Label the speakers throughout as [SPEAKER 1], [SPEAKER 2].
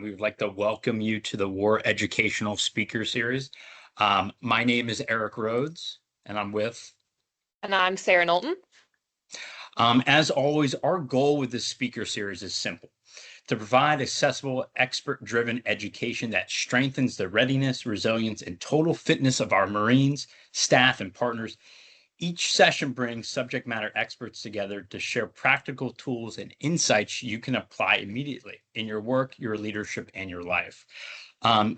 [SPEAKER 1] We would like to welcome you to the WARR Educational Speaker Series. My name is Eric Rhodes, and I'm with.
[SPEAKER 2] And I'm Sarah Knowlton.
[SPEAKER 1] As always, our goal with this speaker series is simple: to provide accessible, expert-driven education that strengthens the readiness, resilience, and total fitness of our Marines, staff, and partners. Each session brings subject matter experts together to share practical tools and insights you can apply immediately in your work, your leadership, and your life.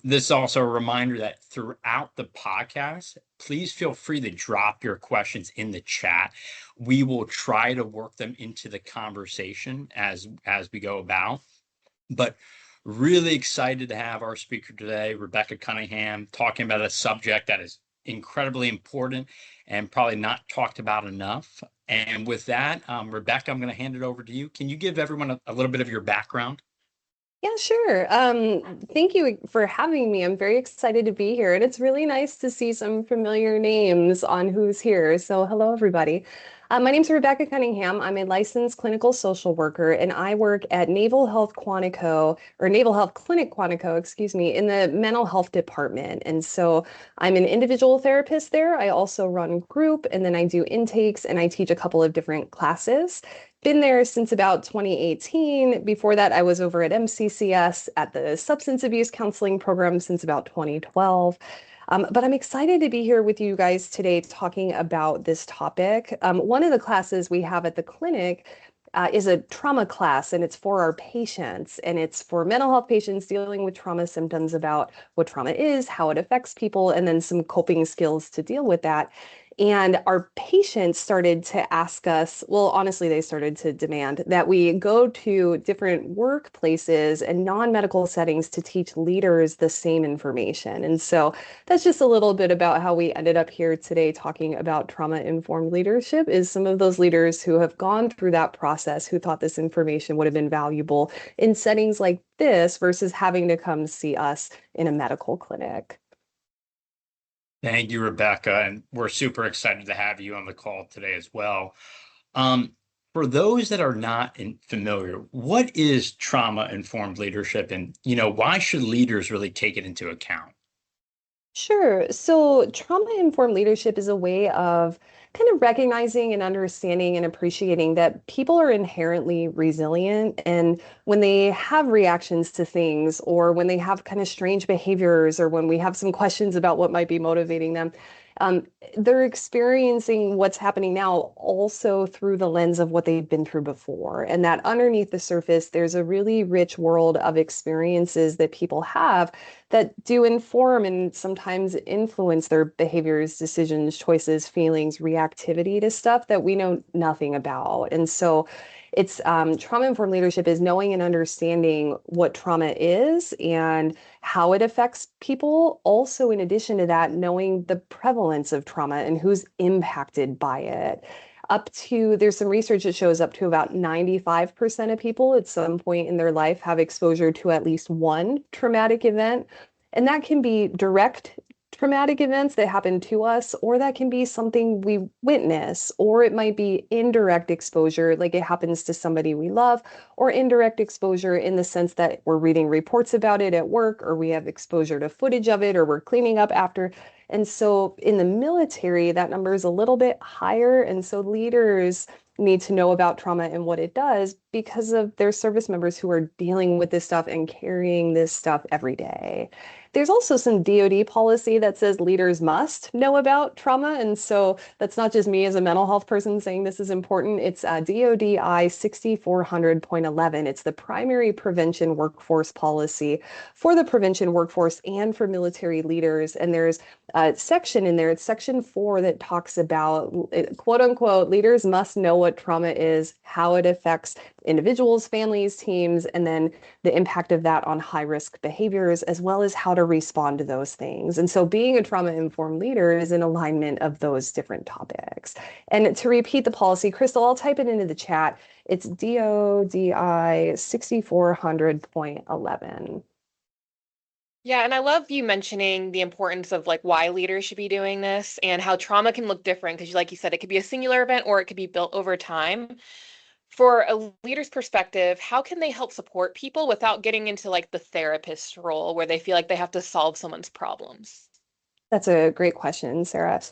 [SPEAKER 1] This is also a reminder that throughout the podcast, please feel free to drop your questions in the chat. We will try to work them into the conversation as we go about. But really excited to have our speaker today, Rebecca Cunningham, talking about a subject that is incredibly important and probably not talked about enough. And with that, Rebecca, I'm going to hand it over to you. Can you give everyone a little bit of your background?
[SPEAKER 2] Yeah, sure. Thank you for having me. I'm very excited to be here, and it's really nice to see some familiar names on who's here. So, hello, everybody. My name's Rebecca Cunningham. I'm a licensed clinical social worker, and I work at Naval Health Quantico, or Naval Health Clinic Quantico, excuse me, in the mental health department. And so I'm an individual therapist there. I also run group, and then I do intakes, and I teach a couple of different classes. Been there since about 2018. Before that, I was over at MCCS at the substance abuse counseling program since about 2012. But I'm excited to be here with you guys today talking about this topic. One of the classes we have at the clinic is a trauma class, and it's for our patients, and it's for mental health patients dealing with trauma symptoms about what trauma is, how it affects people, and then some coping skills to deal with that. And our patients started to ask us, well, honestly, they started to demand that we go to different workplaces and non-medical settings to teach leaders the same information. And so that's just a little bit about how we ended up here today talking about trauma-informed leadership, is some of those leaders who have gone through that process, who thought this information would have been valuable in settings like this versus having to come see us in a medical clinic.
[SPEAKER 1] Thank you, Rebecca. And we're super excited to have you on the call today as well. Um, for those that are not familiar, what is trauma-informed leadership, and why should leaders really take it into account?
[SPEAKER 2] Sure. So trauma-informed leadership is a way of kind of recognizing and understanding and appreciating that people are inherently resilient. And when they have reactions to things, or when they have kind of strange behaviors, or when we have some questions about what might be motivating them, um, they're experiencing what's happening now also through the lens of what they've been through before. And that underneath the surface, there's a really rich world of experiences that people have that do inform and sometimes influence their behaviors, decisions, choices, feelings, reactivity to stuff that we know nothing about. And so it's trauma-informed leadership is knowing and understanding what trauma is and how it affects people. Also, in addition to that, knowing the prevalence of trauma and who's impacted by it. There's some research that shows up to about 95% of people at some point in their life have exposure to at least one traumatic event. And that can be direct traumatic events that happen to us, or that can be something we witness, or it might be indirect exposure, like it happens to somebody we love, or indirect exposure in the sense that we're reading reports about it at work, or we have exposure to footage of it, or we're cleaning up after. And so in the military, that number is a little bit higher. And so leaders need to know about trauma and what it does because of their service members who are dealing with this stuff and carrying this stuff every day. There's also some DoD policy that says leaders must know about trauma. And so that's not just me as a mental health person saying this is important. It's DoD 6400.11. It's the primary prevention workforce policy for the prevention workforce and for military leaders. And there's a section in there, it's section 4, that talks about, quote unquote, leaders must know what trauma is, how it affects individuals, families, teams, and then the impact of that on high risk behaviors, as well as how to respond to those things. And so being a trauma-informed leader is in alignment of those different topics. And to repeat the policy, Crystal, I'll type it into the chat. It's DODI 6400.11.
[SPEAKER 3] Yeah, and I love you mentioning the importance of like why leaders should be doing this and how trauma can look different because like you said, it could be a singular event or it could be built over time. For a leader's perspective, how can they help support people without getting into like the therapist role where they feel like they have to solve someone's problems?
[SPEAKER 2] That's a great question, Sarah.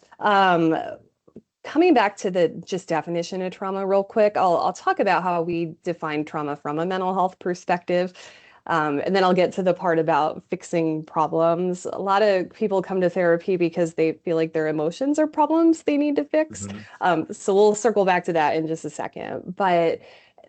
[SPEAKER 2] Coming back to the just definition of trauma real quick, I'll talk about how we define trauma from a mental health perspective. And then I'll get to the part about fixing problems. A lot of people come to therapy because they feel like their emotions are problems they need to fix.
[SPEAKER 1] Mhm.
[SPEAKER 2] So we'll circle back to that in just a second. But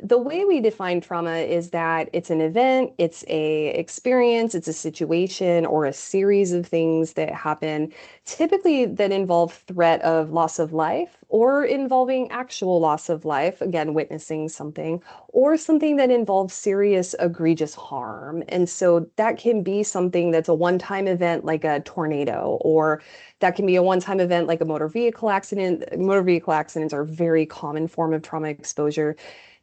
[SPEAKER 2] the way we define trauma is that it's an event, it's a experience, it's a situation or a series of things that happen, typically that involve threat of loss of life or involving actual loss of life, again, witnessing something, or something that involves serious, egregious harm. And so that can be something that's a one-time event like a tornado, or that can be a one-time event like a motor vehicle accident. Motor vehicle accidents are a very common form of trauma exposure.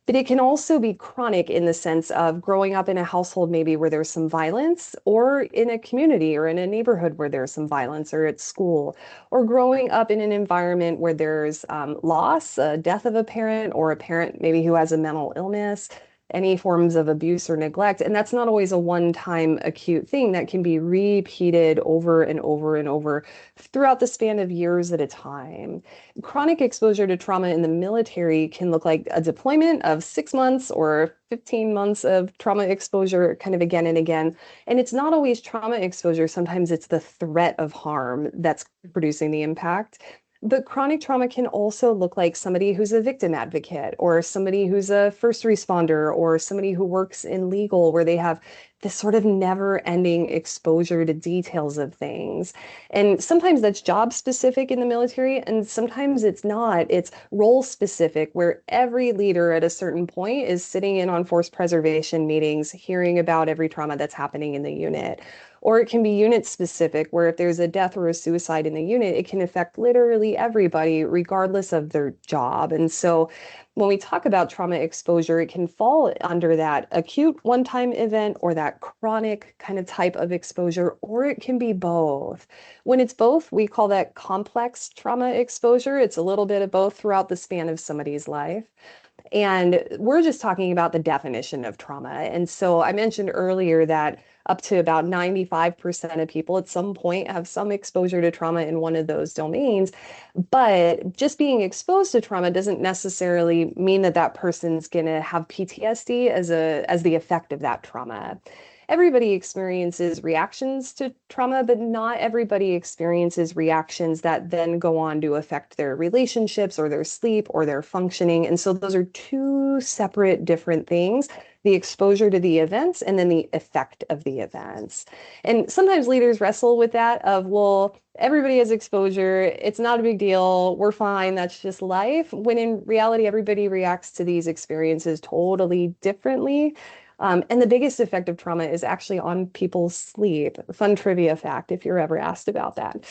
[SPEAKER 2] But it can also be chronic in the sense of growing up in a household maybe where there's some violence, or in a community or in a neighborhood where there's some violence, or at school, or growing up in an environment where there's loss, death of a parent, or a parent maybe who has a mental illness, any forms of abuse or neglect. And that's not always a one-time acute thing. That can be repeated over and over and over throughout the span of years at a time. Chronic exposure to trauma in the military can look like a deployment of 6 months or 15 months of trauma exposure, kind of again and again. And it's not always trauma exposure. Sometimes it's the threat of harm that's producing the impact. But chronic trauma can also look like somebody who's a victim advocate, or somebody who's a first responder, or somebody who works in legal, where they have this sort of never-ending exposure to details of things. And sometimes that's job specific in the military, and sometimes it's not. It's role specific, where every leader at a certain point is sitting in on force preservation meetings, hearing about every trauma that's happening in the unit. Or it can be unit specific, where if there's a death or a suicide in the unit, it can affect literally everybody, regardless of their job. And so when we talk about trauma exposure, it can fall under that acute one-time event or that chronic kind of type of exposure, or it can be both. When it's both, we call that complex trauma exposure. It's a little bit of both throughout the span of somebody's life. And we're just talking about the definition of trauma. And so I mentioned earlier that up to about 95% of people at some point have some exposure to trauma in one of those domains. But just being exposed to trauma doesn't necessarily mean that that person's going to have PTSD as the effect of that trauma. Everybody experiences reactions to trauma, but not everybody experiences reactions that then go on to affect their relationships or their sleep or their functioning. And so those are two separate different things, the exposure to the events and then the effect of the events. And sometimes leaders wrestle with that of, well, everybody has exposure. It's not a big deal. We're fine. That's just life. When in reality, everybody reacts to these experiences totally differently. And the biggest effect of trauma is actually on people's sleep. Fun trivia fact, if you're ever asked about that.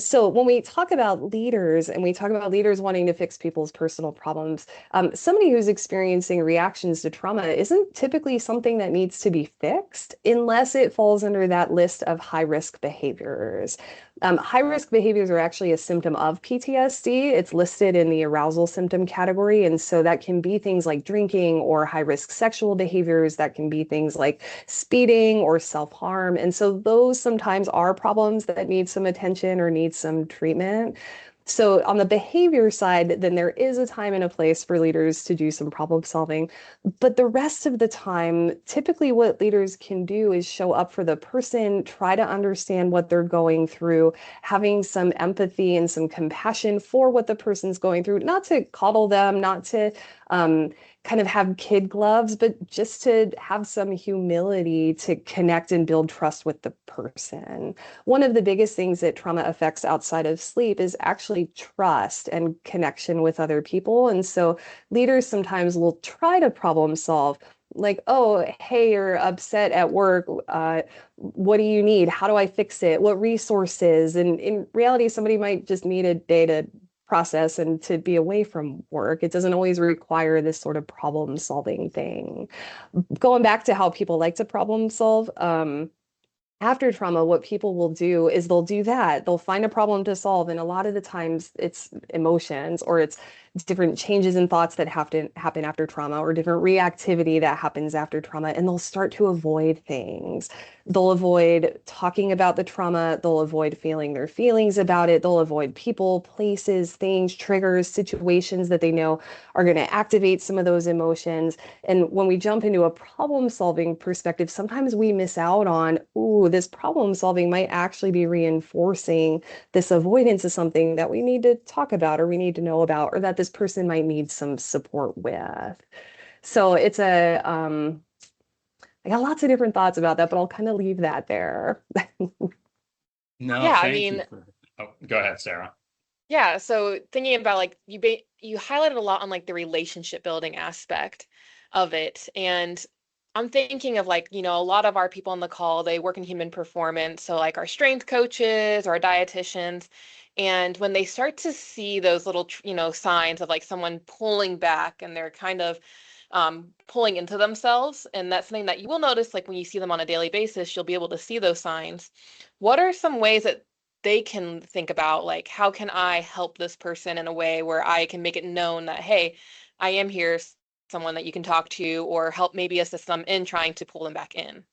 [SPEAKER 2] So when we talk about leaders and we talk about leaders wanting to fix people's personal problems, somebody who's experiencing reactions to trauma isn't typically something that needs to be fixed unless it falls under that list of high-risk behaviors. High-risk behaviors are actually a symptom of PTSD. It's listed in the arousal symptom category. And so that can be things like drinking or high-risk sexual behaviors. That can be things like speeding or self-harm. And so those sometimes are problems that need some attention or need some treatment. So on the behavior side, then there is a time and a place for leaders to do some problem solving. But the rest of the time, typically what leaders can do is show up for the person, try to understand what they're going through, having some empathy and some compassion for what the person's going through, not to coddle them, not to kind of have kid gloves, but just to have some humility to connect and build trust with the person. One of the biggest things that trauma affects outside of sleep is actually trust and connection with other people. And so leaders sometimes will try to problem solve, like, oh, hey, you're upset at work. What do you need? How do I fix it? What resources? And in reality, somebody might just need a day to process and to be away from work. It doesn't always require this sort of problem solving thing. Going back to how people like to problem solve, after trauma, what people will do is they'll do that. They'll find a problem to solve. And a lot of the times it's emotions or it's different changes in thoughts that have to happen after trauma or different reactivity that happens after trauma. And they'll start to avoid things. They'll avoid talking about the trauma. They'll avoid feeling their feelings about it. They'll avoid people, places, things, triggers, situations that they know are going to activate some of those emotions. And when we jump into a problem solving perspective, sometimes we miss out on, ooh, this problem solving might actually be reinforcing this avoidance of something that we need to talk about or we need to know about, or that this person might need some support with. So it's I got lots of different thoughts about that, but I'll kind of leave that there.
[SPEAKER 1] No,
[SPEAKER 3] Yeah, I
[SPEAKER 1] thank you
[SPEAKER 3] mean,
[SPEAKER 1] for. Oh, go ahead, Sarah.
[SPEAKER 3] yeah, so thinking about like you highlighted a lot on like the relationship building aspect of it. And I'm thinking of like, a lot of our people on the call, they work in human performance, so like our strength coaches or our dietitians. And when they start to see those little, signs of like someone pulling back and they're kind of pulling into themselves, and that's something that you will notice like when you see them on a daily basis, you'll be able to see those signs. What are some ways that they can think about like how can I help this person in a way where I can make it known that hey, I am here, someone that you can talk to or help maybe assist them in trying to pull them back in.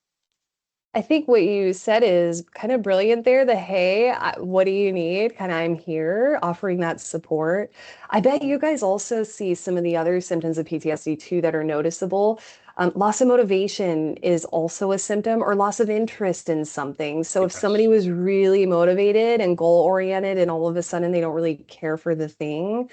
[SPEAKER 2] I think what you said is kind of brilliant there. The hey, what do you need? Kind of, I'm here, offering that support. I bet you guys also see some of the other symptoms of PTSD too that are noticeable. Loss of motivation is also a symptom, or loss of interest in something. So if somebody
[SPEAKER 1] Yes.
[SPEAKER 2] was really motivated and goal oriented, and all of a sudden they don't really care for the thing,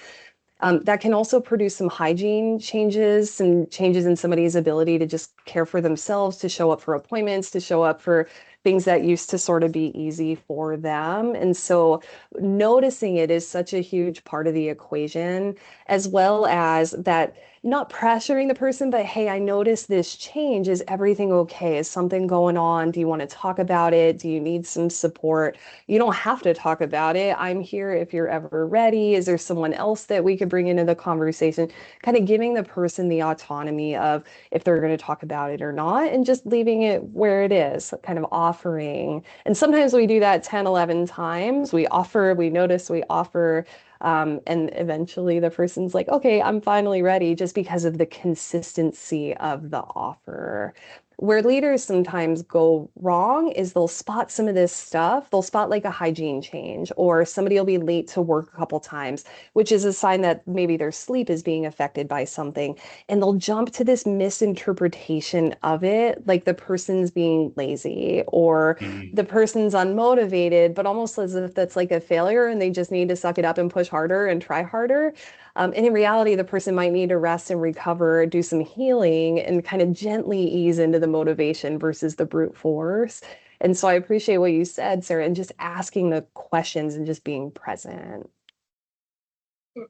[SPEAKER 2] that can also produce some hygiene changes, some changes in somebody's ability to just care for themselves, to show up for appointments, to show up for things that used to sort of be easy for them. And so noticing it is such a huge part of the equation, as well as that not pressuring the person, but hey, I noticed this change. Is everything okay? Is something going on? Do you want to talk about it? Do you need some support? You don't have to talk about it. I'm here if you're ever ready. Is there someone else that we could bring into the conversation? Kind of giving the person the autonomy of if they're going to talk about it or not, and just leaving it where it is, kind of offering. And sometimes we do that 10, 11 times. We offer, we notice, we offer. And eventually the person's like, okay, I'm finally ready, just because of the consistency of the offer. Where leaders sometimes go wrong is they'll spot some of this stuff. They'll spot like a hygiene change, or somebody will be late to work a couple times, which is a sign that maybe their sleep is being affected by something. And they'll jump to this misinterpretation of it, like the person's being lazy or
[SPEAKER 1] Mhm.
[SPEAKER 2] the person's unmotivated, but almost as if that's like a failure and they just need to suck it up and push harder and try harder. And in reality, the person might need to rest and recover, do some healing, and kind of gently ease into the motivation versus the brute force. And so I appreciate what you said, Sarah, and just asking the questions and just being present.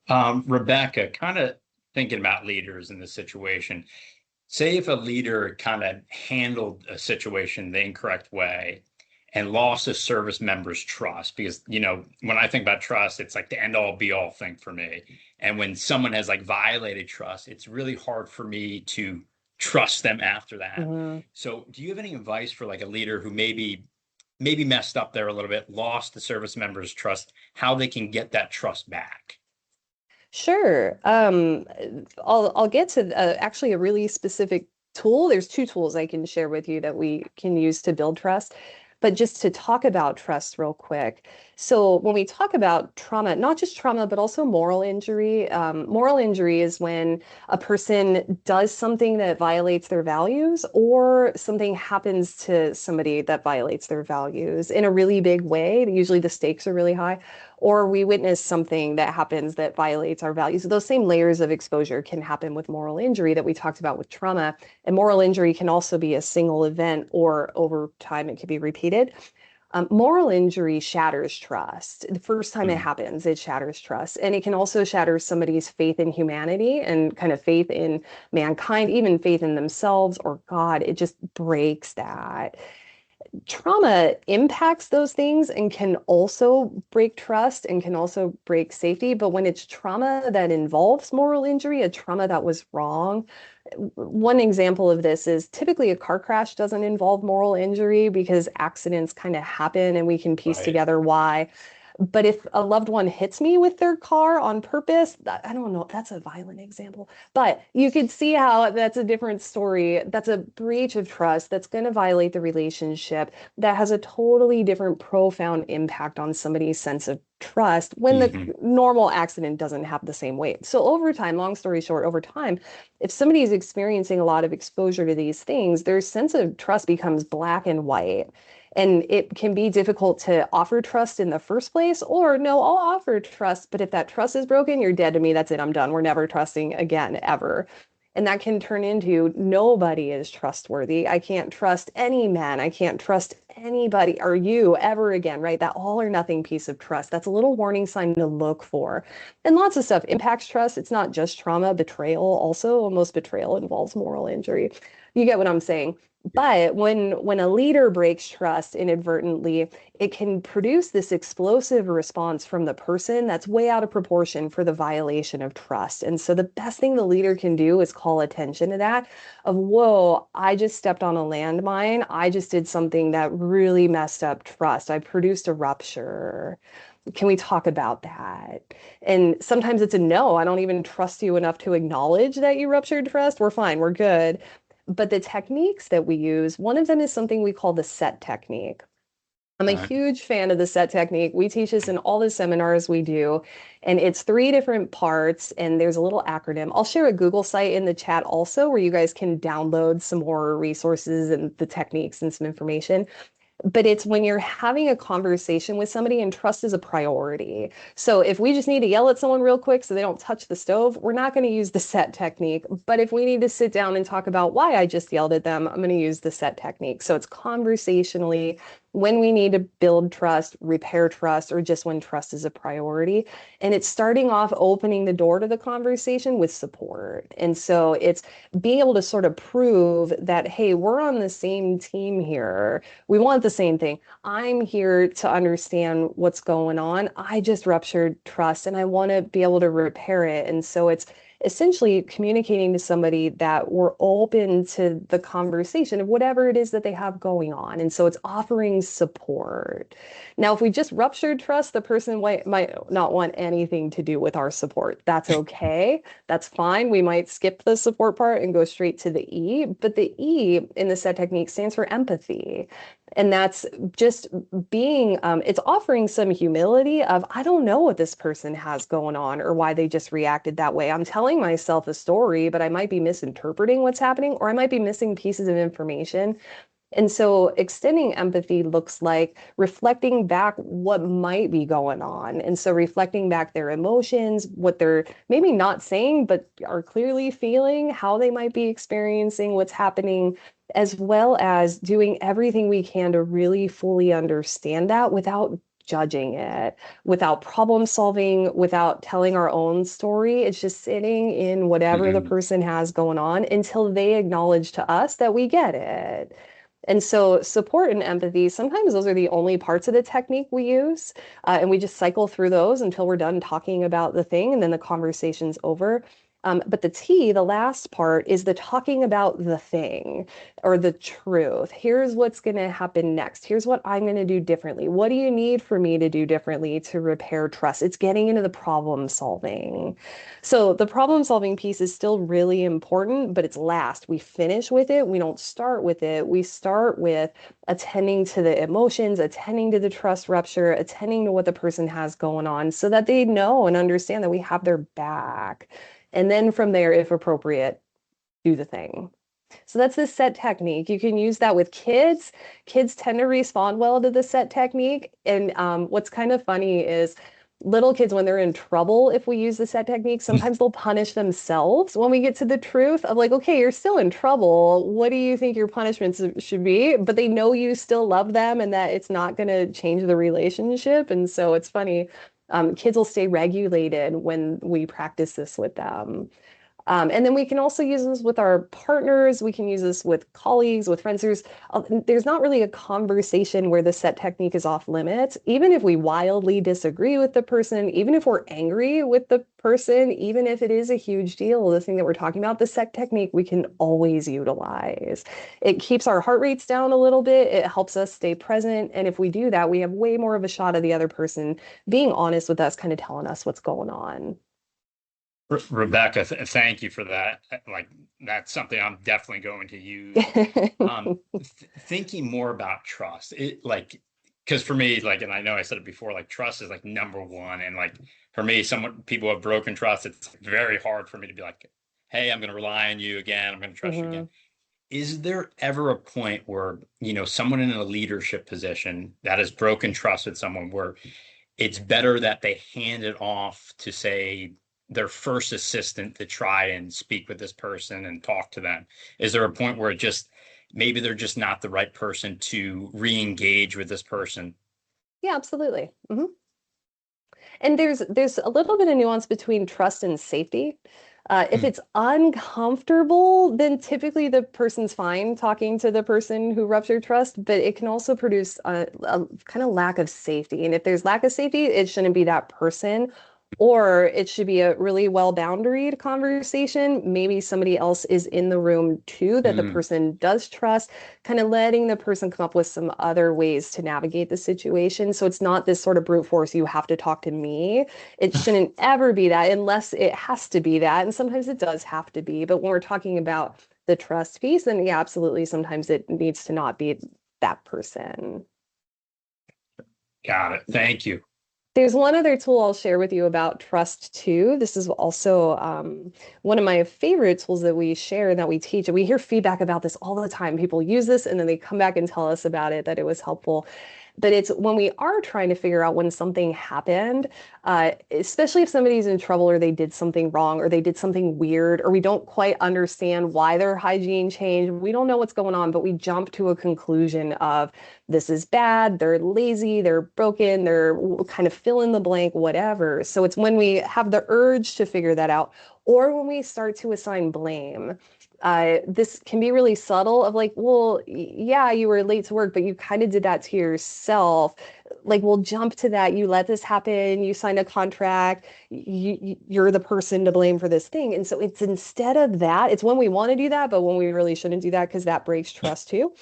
[SPEAKER 1] Rebecca, kind of thinking about leaders in this situation. Say if a leader kind of handled a situation the incorrect way and lost a service member's trust, because, when I think about trust, it's like the end all be all thing for me. And when someone has like violated trust, it's really hard for me to trust them after that.
[SPEAKER 2] Mhm.
[SPEAKER 1] So, do you have any advice for like a leader who maybe messed up there a little bit, lost the service member's trust, how they can get that trust back?
[SPEAKER 2] Sure. I'll get to actually a really specific tool. There's two tools I can share with you that we can use to build trust. But just to talk about trust real quick. So when we talk about trauma, not just trauma, but also moral injury is when a person does something that violates their values, or something happens to somebody that violates their values in a really big way. Usually the stakes are really high, or we witness something that happens that violates our values. So those same layers of exposure can happen with moral injury that we talked about with trauma. And moral injury can also be a single event, or over time it could be repeated. Moral injury shatters trust. The first time it
[SPEAKER 1] Mhm.
[SPEAKER 2] happens, it shatters trust. And it can also shatter somebody's faith in humanity and kind of faith in mankind, even faith in themselves or God. It just breaks that. Trauma impacts those things and can also break trust and can also break safety. But when it's trauma that involves moral injury, a trauma that was wrong, one example of this is typically a car crash doesn't involve moral injury because accidents kind of happen and we can piece
[SPEAKER 1] Right.
[SPEAKER 2] together why. But if a loved one hits me with their car on purpose, I don't know, that's a violent example. But you could see how that's a different story. That's a breach of trust that's going to violate the relationship that has a totally different, profound impact on somebody's sense of trust when the
[SPEAKER 1] Hmm.
[SPEAKER 2] normal accident doesn't have the same weight. So over time, long story short, over time, if somebody is experiencing a lot of exposure to these things, their sense of trust becomes black and white. And it can be difficult to offer trust in the first place, or no, I'll offer trust, but if that trust is broken, you're dead to me. That's it. I'm done. We're never trusting again, ever. And that can turn into nobody is trustworthy. I can't trust any man. I can't trust anybody or you ever again, right? That all or nothing piece of trust. That's a little warning sign to look for. And lots of stuff impacts trust. It's not just trauma, betrayal also. Almost betrayal involves moral injury. You get what I'm saying? But when a leader breaks trust inadvertently, it can produce this explosive response from the person that's way out of proportion for the violation of trust. And so the best thing the leader can do is call attention to that of, whoa, I just stepped on a landmine. I just did something that really messed up trust. I produced a rupture. Can we talk about that? And sometimes it's a no. I don't even trust you enough to acknowledge that you ruptured trust. We're fine. We're good. But the techniques that we use, one of them is something we call the set technique. I'm a
[SPEAKER 1] All right.
[SPEAKER 2] huge fan of the set technique. We teach this in all the seminars we do, and it's three different parts, and there's a little acronym. I'll share a Google site in the chat also where you guys can download some more resources and the techniques and some information, but it's when you're having a conversation with somebody and trust is a priority. So if we just need to yell at someone real quick so they don't touch the stove, we're not going to use the set technique. But if we need to sit down and talk about why I just yelled at them, I'm going to use the set technique. So it's conversationally when we need to build trust, repair trust, or just when trust is a priority. And it's starting off opening the door to the conversation with support. And so it's being able to sort of prove that, hey, we're on the same team here. We want the same thing. I'm here to understand what's going on. I just ruptured trust and I want to be able to repair it. And so it's essentially communicating to somebody that we're open to the conversation of whatever it is that they have going on. And so it's offering support. Now, if we just ruptured trust, the person might not want anything to do with our support. That's okay. That's fine. We might skip the support part and go straight to the E. But the E in the SET technique stands for empathy. And that's just being, it's offering some humility of, I don't know what this person has going on or why they just reacted that way. I'm telling myself a story, but I might be misinterpreting what's happening, or I might be missing pieces of information. And so extending empathy looks like reflecting back what might be going on. And so reflecting back their emotions, what they're maybe not saying, but are clearly feeling, how they might be experiencing what's happening, as well as doing everything we can to really fully understand that without judging it, without problem solving, without telling our own story. It's just sitting in whatever the
[SPEAKER 1] Hmm.
[SPEAKER 2] person has going on until they acknowledge to us that we get it. And so support and empathy, sometimes those are the only parts of the technique we use. And we just cycle through those until we're done talking about the thing and then the conversation's over. But the T, the last part, is the talking about the thing or the truth. Here's what's going to happen next. Here's what I'm going to do differently. What do you need for me to do differently to repair trust? It's getting into the problem solving. So the problem solving piece is still really important, but it's last. We finish with it. We don't start with it. We start with attending to the emotions, attending to the trust rupture, attending to what the person has going on so that they know and understand that we have their back. And then from there, if appropriate, do the thing. So that's the set technique. You can use that with kids. Kids tend to respond well to the set technique. And what's kind of funny is little kids, when they're in trouble, if we use the set technique, sometimes they'll punish themselves when we get to the truth of like, okay, you're still in trouble. What do you think your punishments should be? But they know you still love them and that it's not going to change the relationship. And so it's funny. Kids will stay regulated when we practice this with them. And then we can also use this with our partners. We can use this with colleagues, with friends. There's not really a conversation where the set technique is off limits. Even if we wildly disagree with the person, even if we're angry with the person, even if it is a huge deal, the thing that we're talking about, the set technique we can always utilize. It keeps our heart rates down a little bit. It helps us stay present. And if we do that, we have way more of a shot of the other person being honest with us, kind of telling us what's going on.
[SPEAKER 1] Rebecca, thank you for that. Like, that's something I'm definitely going to use. Thinking more about trust, because for me, like, and I know I said it before, like, trust is like number one. And like, for me, people have broken trust. It's very hard for me to be like, hey, I'm going to rely on you again. I'm going to trust you again. Is there ever a point where, someone in a leadership position that has broken trust with someone where it's better that they hand it off to, say, their first assistant to try and speak with this person and talk to them? Is there a point where maybe they're just not the right person to re-engage with this person?
[SPEAKER 2] Yeah, absolutely. And there's a little bit of nuance between trust and safety. If it's uncomfortable, then typically the person's fine talking to the person who ruptured trust, but it can also produce a kind of lack of safety. And if there's lack of safety, it shouldn't be that person, or it should be a really well-boundaried conversation. Maybe somebody else is in the room too that the person does trust, kind of letting the person come up with some other ways to navigate the situation. So it's not this sort of brute force, you have to talk to me. It shouldn't ever be that unless it has to be that. And sometimes it does have to be. But when we're talking about the trust piece, then yeah, absolutely. Sometimes it needs to not be that person.
[SPEAKER 1] Got it. Thank you.
[SPEAKER 2] There's one other tool I'll share with you about trust too. This is also one of my favorite tools that we share and that we teach. And we hear feedback about this all the time. People use this and then they come back and tell us about it, that it was helpful. But it's when we are trying to figure out when something happened, especially if somebody's in trouble or they did something wrong or they did something weird or we don't quite understand why their hygiene changed. We don't know what's going on, but we jump to a conclusion of this is bad, they're lazy, they're broken, they're kind of fill in the blank, whatever. So it's when we have the urge to figure that out or when we start to assign blame. This can be really subtle of like, well, yeah, you were late to work, but you kind of did that to yourself. Like, we'll jump to that. You let this happen. You signed a contract. You're the person to blame for this thing. And so it's instead of that, it's when we want to do that, but when we really shouldn't do that because that breaks trust too.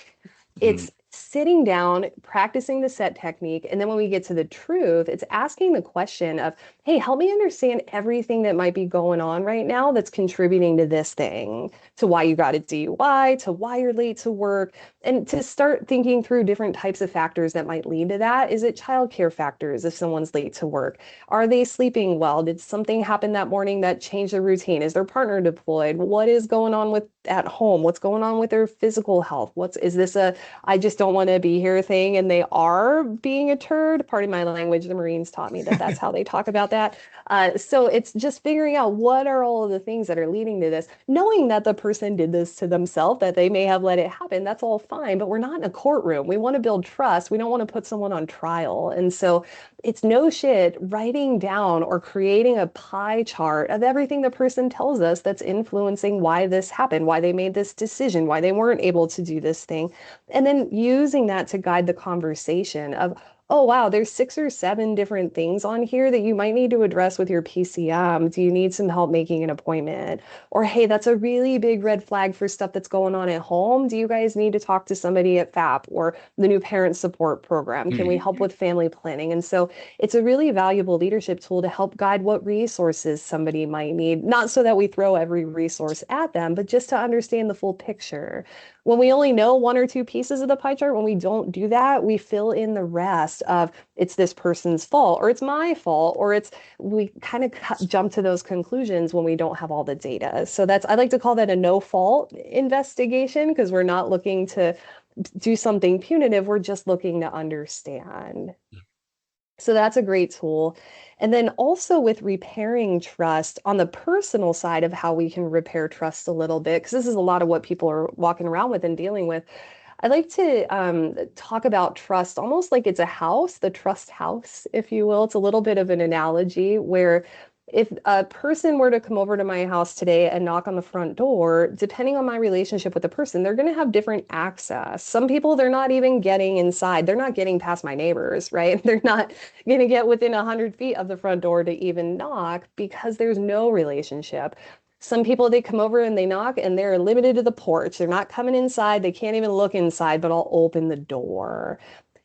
[SPEAKER 2] It's sitting down, practicing the set technique. And then when we get to the truth, it's asking the question of, hey, help me understand everything that might be going on right now that's contributing to this thing, to why you got a DUI, to why you're late to work, and to start thinking through different types of factors that might lead to that. Is it childcare factors if someone's late to work? Are they sleeping well? Did something happen that morning that changed their routine? Is their partner deployed? What is going on with at home? What's going on with their physical health? Is this a I just don't want to be here thing and they are being a turd? Pardon my language, the Marines taught me that that's how they talk about that. So it's just figuring out what are all of the things that are leading to this, knowing that the person did this to themselves, that they may have let it happen. That's all fine, but we're not in a courtroom. We want to build trust. We don't want to put someone on trial. And so it's no shit writing down or creating a pie chart of everything the person tells us that's influencing why this happened, why they made this decision, why they weren't able to do this thing. And then using that to guide the conversation of, oh, wow, there's 6 or 7 different things on here that you might need to address with your PCM. Do you need some help making an appointment? Or, hey, that's a really big red flag for stuff that's going on at home. Do you guys need to talk to somebody at FAP or the new parent support program? Can we help with family planning? And so it's a really valuable leadership tool to help guide what resources somebody might need, not so that we throw every resource at them, but just to understand the full picture. When we only know 1 or 2 pieces of the pie chart, when we don't do that, we fill in the rest of it's this person's fault or it's my fault or we kind of jump to those conclusions when we don't have all the data. So I like to call that a no fault investigation because we're not looking to do something punitive. We're just looking to understand. So that's a great tool. And then also with repairing trust on the personal side of how we can repair trust a little bit, because this is a lot of what people are walking around with and dealing with. I like to talk about trust almost like it's a house, the trust house, if you will. It's a little bit of an analogy where If a person were to come over to my house today and knock on the front door, depending on my relationship with the person, they're going to have different access. Some people, they're not even getting inside. They're not getting past my neighbors, right? They're not going to get within 100 feet of the front door to even knock because there's no relationship. Some people, they come over and they knock and they're limited to the porch. They're not coming inside. They can't even look inside, but I'll open the door.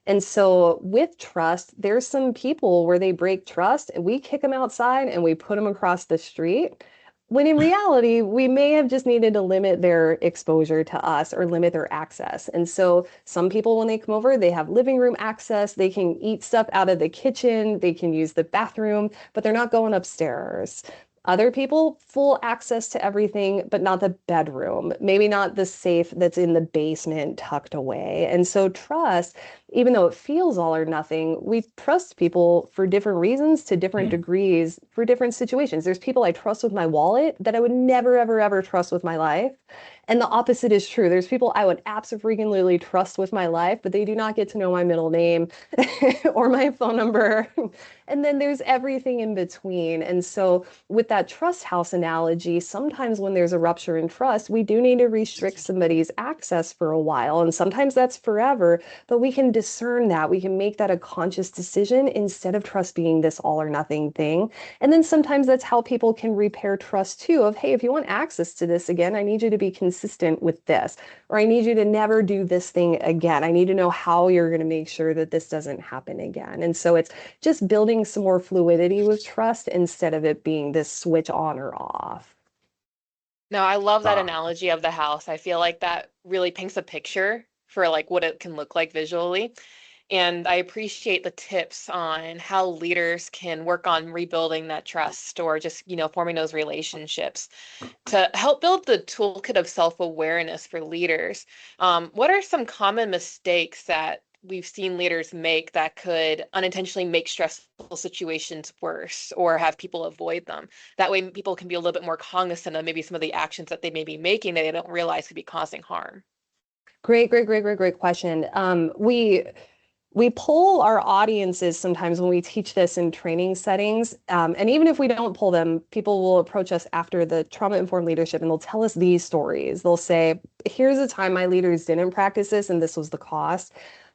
[SPEAKER 2] And so with trust, there's some people where they break trust and we kick them outside and we put them across the street. When in reality, we may have just needed to limit their exposure to us or limit their access. And so some people, when they come over, they have living room access. They can eat stuff out of the kitchen. They can use the bathroom, but they're not going upstairs. Other people, full access to everything, but not the bedroom, maybe not the safe that's in the basement tucked away. And so trust, even though it feels all or nothing, we trust people for different reasons to different degrees for different situations. There's people I trust with my wallet that I would never, ever, ever trust with my life. And the opposite is true. There's people I would absolutely trust with my life, but they do not get to know my middle name or my phone number. And then there's everything in between. And so with that trust house analogy, sometimes when there's a rupture in trust, we do need to restrict somebody's access for a while. And sometimes that's forever, but we can discern that. We can make that a conscious decision instead of trust being this all or nothing thing. And then sometimes that's how people can repair trust too of, hey, if you want access to this again, I need you to be consistent with this, or I need you to never do this thing again. I need to know how you're going to make sure that this doesn't happen again. And so it's just building some more fluidity with trust instead of it being this switch on or off.
[SPEAKER 3] No, I love that
[SPEAKER 1] Ah,
[SPEAKER 3] analogy of the house. I feel like that really paints a picture for like what it can look like visually. And I appreciate the tips on how leaders can work on rebuilding that trust or just, forming those relationships to help build the toolkit of self-awareness for leaders. What are some common mistakes that we've seen leaders make that could unintentionally make stressful situations worse or have people avoid them? That way, people can be a little bit more cognizant of maybe some of the actions that they may be making that they don't realize could be causing harm.
[SPEAKER 2] Great question. We poll our audiences sometimes when we teach this in training settings. And even if we don't poll them, people will approach us after the trauma-informed leadership and they'll tell us these stories. They'll say, here's a time my leaders didn't practice this and this was the cost.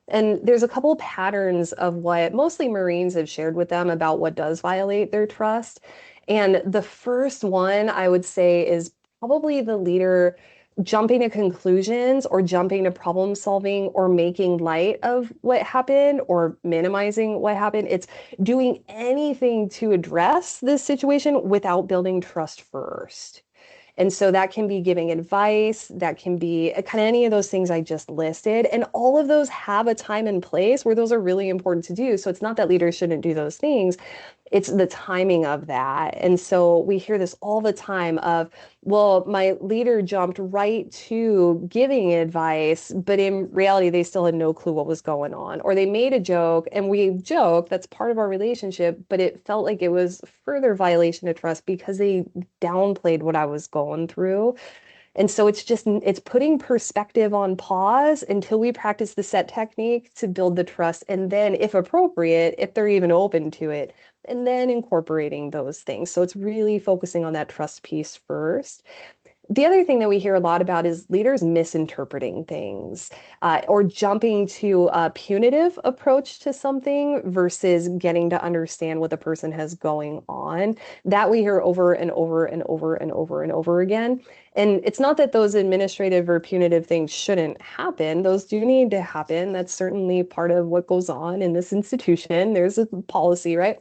[SPEAKER 2] And there's a couple patterns of what mostly Marines have shared with them about what does violate their trust. And the first one I would say is probably the leader jumping to conclusions or jumping to problem solving or making light of what happened or minimizing what happened. It's doing anything to address this situation without building trust first. And so that can be giving advice, that can be kind of any of those things I just listed. And all of those have a time and place where those are really important to do. So it's not that leaders shouldn't do those things, it's the timing of that. And so we hear this all the time of, well, my leader jumped right to giving advice, but in reality, they still had no clue what was going on. Or they made a joke and we joke, that's part of our relationship, but it felt like it was further violation of trust because they downplayed what I was going through. And so it's putting perspective on pause until we practice the set technique to build the trust. And then, if appropriate, if they're even open to it, and then incorporating those things. So it's really focusing on that trust piece first. The other thing that we hear a lot about is leaders misinterpreting things or jumping to a punitive approach to something versus getting to understand what the person has going on. That we hear over and over and over and over and over again. And it's not that those administrative or punitive things shouldn't happen. Those do need to happen. That's certainly part of what goes on in this institution. There's a policy, right?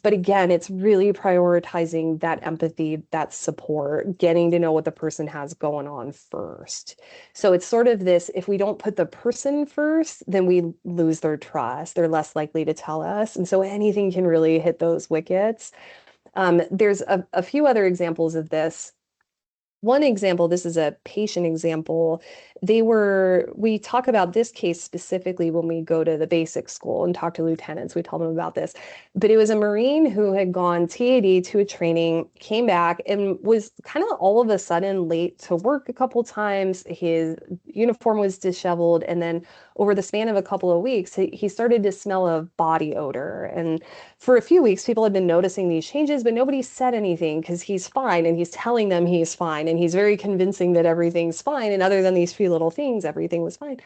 [SPEAKER 2] But again, it's really prioritizing that empathy, that support, getting to know what the person has going on first. So it's sort of this, if we don't put the person first, then we lose their trust. They're less likely to tell us. And so anything can really hit those wickets. There's a few other examples of this. one example, this is a patient example. We talk about this case specifically when we go to the basic school and talk to lieutenants. We tell them about this. But it was a Marine who had gone TAD to a training, came back, and was kind of all of a sudden late to work a couple times. His uniform was disheveled. And then over the span of a couple of weeks, he started to smell of body odor. And for a few weeks, people had been noticing these changes, but nobody said anything because he's fine and he's telling them he's fine and he's very convincing that everything's fine. And other than these few little things, everything was fine.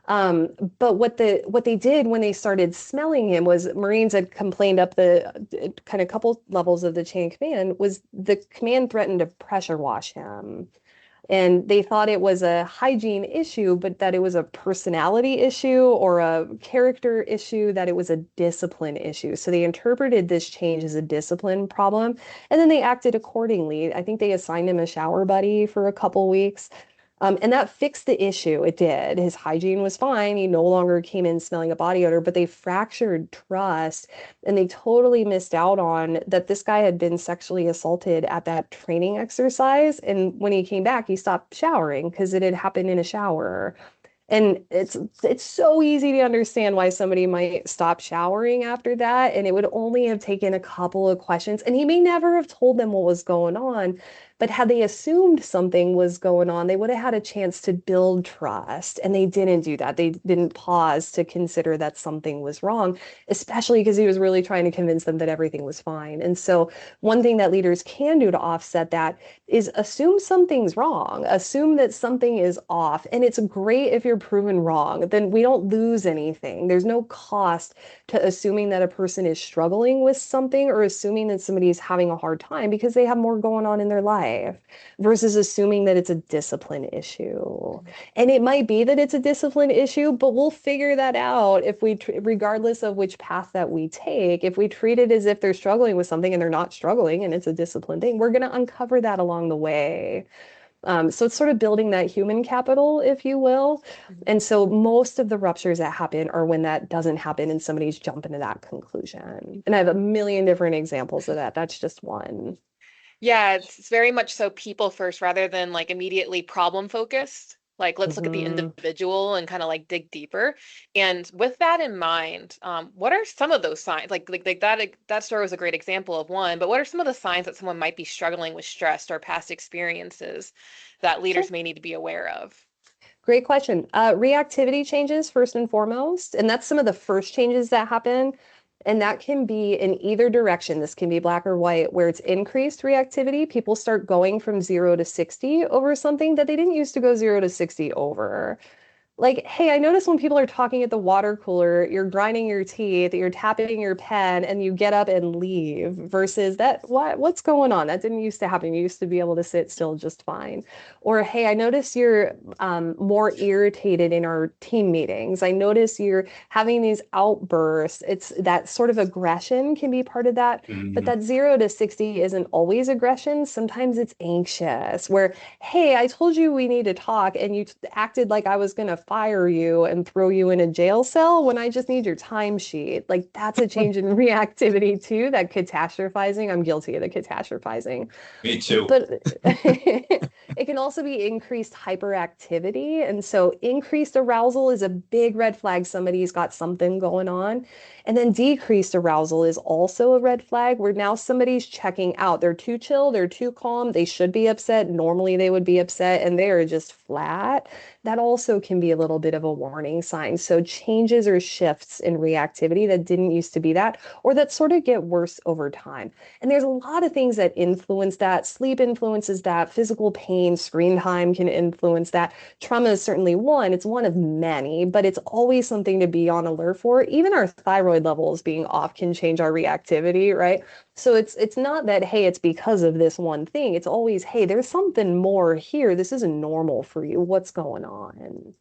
[SPEAKER 2] But what they did when they started smelling him was Marines had complained up the kind of couple levels of the chain of command was the command threatened to pressure wash him. And they thought it was a hygiene issue, but that it was a personality issue or a character issue, that it was a discipline issue. So they interpreted this change as a discipline problem, and then they acted accordingly. I think they assigned him a shower buddy for a couple weeks. And that fixed the issue. It did. His hygiene was fine. He no longer came in smelling a body odor, but they fractured trust and they totally missed out on that this guy had been sexually assaulted at that training exercise. And when he came back, he stopped showering because it had happened in a shower. And it's so easy to understand why somebody might stop showering after that. And it would only have taken a couple of questions. And he may never have told them what was going on. But had they assumed something was going on, they would have had a chance to build trust. And they didn't do that. They didn't pause to consider that something was wrong, especially because he was really trying to convince them that everything was fine. And so one thing that leaders can do to offset that is assume something's wrong, assume that something is off. And it's great if you're proven wrong, then we don't lose anything. There's no cost to assuming that a person is struggling with something or assuming that somebody is having a hard time because they have more going on in their life versus assuming that it's a discipline issue. And it might be that it's a discipline issue, but we'll figure that out if regardless of which path that we take, if we treat it as if they're struggling with something and they're not struggling and it's a discipline thing, we're going to uncover that along the way. So it's sort of building that human capital, if you will. And so most of the ruptures that happen are when that doesn't happen and somebody's jumping to that conclusion. And I have a million different examples of that. That's just one.
[SPEAKER 3] Yeah, it's very much so people first rather than like immediately problem focused. Like, let's look at the
[SPEAKER 2] Mhm.
[SPEAKER 3] individual and kind of like dig deeper. And with that in mind, what are some of those signs? Like that story was a great example of one, but what are some of the signs that someone might be struggling with stress or past experiences that
[SPEAKER 2] Sure.
[SPEAKER 3] leaders may need to be aware of?
[SPEAKER 2] Great question. Reactivity changes first and foremost, and that's some of the first changes that happen. And that can be in either direction. This can be black or white, where it's increased reactivity. People start going from 0 to 60 over something that they didn't used to go 0 to 60 over. Like, hey, I notice when people are talking at the water cooler, you're grinding your teeth, you're tapping your pen, and you get up and leave versus that, what's going on? That didn't used to happen. You used to be able to sit still just fine. Or, hey, I notice you're more irritated in our team meetings. I notice you're having these outbursts. It's that sort of aggression can be part of that. But
[SPEAKER 1] Mhm.
[SPEAKER 2] that 0 to 60 isn't always aggression. Sometimes it's anxious, where hey, I told you we need to talk, and you acted like I was going to fire you and throw you in a jail cell when I just need your timesheet. Like, that's a change in reactivity, too, that catastrophizing. I'm guilty of the catastrophizing.
[SPEAKER 1] Me too.
[SPEAKER 2] But it can also be increased hyperactivity. And so increased arousal is a big red flag. Somebody's got something going on. And then decreased arousal is also a red flag where now somebody's checking out. They're too chill, they're too calm, they should be upset. Normally they would be upset and they are just flat. That also can be a little bit of a warning sign. So changes or shifts in reactivity that didn't used to be that, or that sort of get worse over time. And there's a lot of things that influence that. Sleep influences that, physical pain, screen time can influence that. Trauma is certainly one, it's one of many, but it's always something to be on alert for. Even our thyroid levels being off can change our reactivity, right? So it's not that, hey, it's because of this one thing. It's always, hey, there's something more here. This isn't normal for you. What's going on?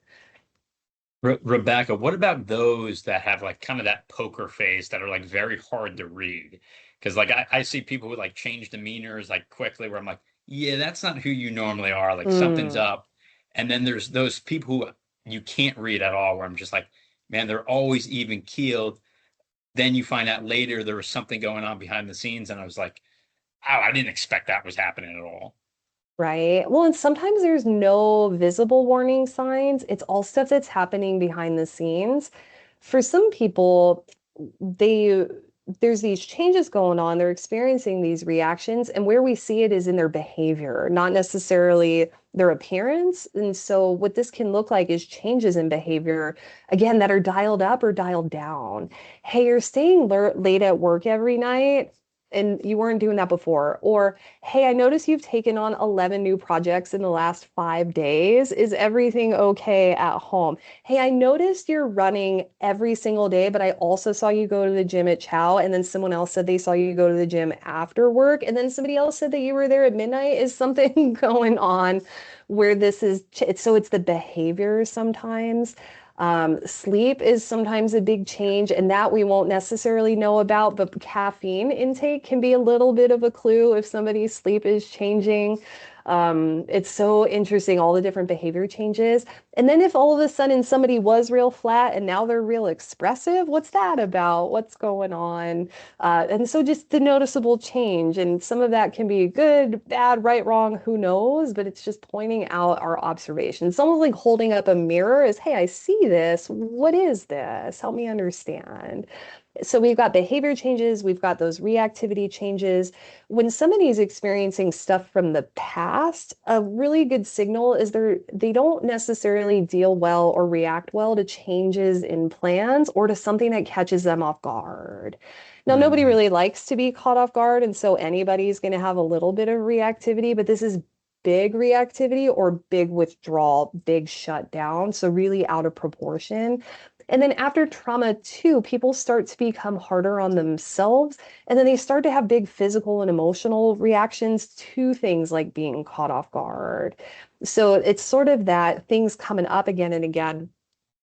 [SPEAKER 1] Rebecca, what about those that have like kind of that poker face that are like very hard to read? Because like I see people with like change demeanors like quickly where I'm like, yeah, that's not who you normally are. Like something's
[SPEAKER 2] Mm.
[SPEAKER 1] up. And then there's those people who you can't read at all where I'm just like, man, they're always even keeled. Then you find out later there was something going on behind the scenes, and I was like, oh, I didn't expect that was happening at all.
[SPEAKER 2] Right. Well, and sometimes there's no visible warning signs. It's all stuff that's happening behind the scenes. For some people, they there's these changes going on. They're experiencing these reactions, and where we see it is in their behavior, not necessarily their appearance. And so what this can look like is changes in behavior, again, that are dialed up or dialed down. Hey, you're staying late at work every night. And you weren't doing that before. Or hey, I noticed you've taken on 11 new projects in the last 5 days. Is everything okay at home? Hey, I noticed you're running every single day, but I also saw you go to the gym at Chow, and then someone else said they saw you go to the gym after work, and then somebody else said that you were there at midnight. Is something going on where this is, so it's the behavior sometimes. Sleep is sometimes a big change, and that we won't necessarily know about, but caffeine intake can be a little bit of a clue if somebody's sleep is changing. It's so interesting, all the different behavior changes. And then if all of a sudden somebody was real flat and now they're real expressive, what's that about? What's going on? And so just the noticeable change. And some of that can be good, bad, right, wrong, who knows? But it's just pointing out our observations. It's almost like holding up a mirror is, hey, I see this. What is this? Help me understand. So we've got behavior changes, we've got those reactivity changes. When somebody's experiencing stuff from the past, a really good signal is they don't necessarily deal well or react well to changes in plans or to something that catches them off guard. Now, nobody
[SPEAKER 1] Mhm.
[SPEAKER 2] really likes to be caught off guard, and so anybody's going to have a little bit of reactivity, but this is big reactivity or big withdrawal, big shutdown, so really out of proportion. And then after trauma too, people start to become harder on themselves. And then they start to have big physical and emotional reactions to things like being caught off guard. So it's sort of that things coming up again and again.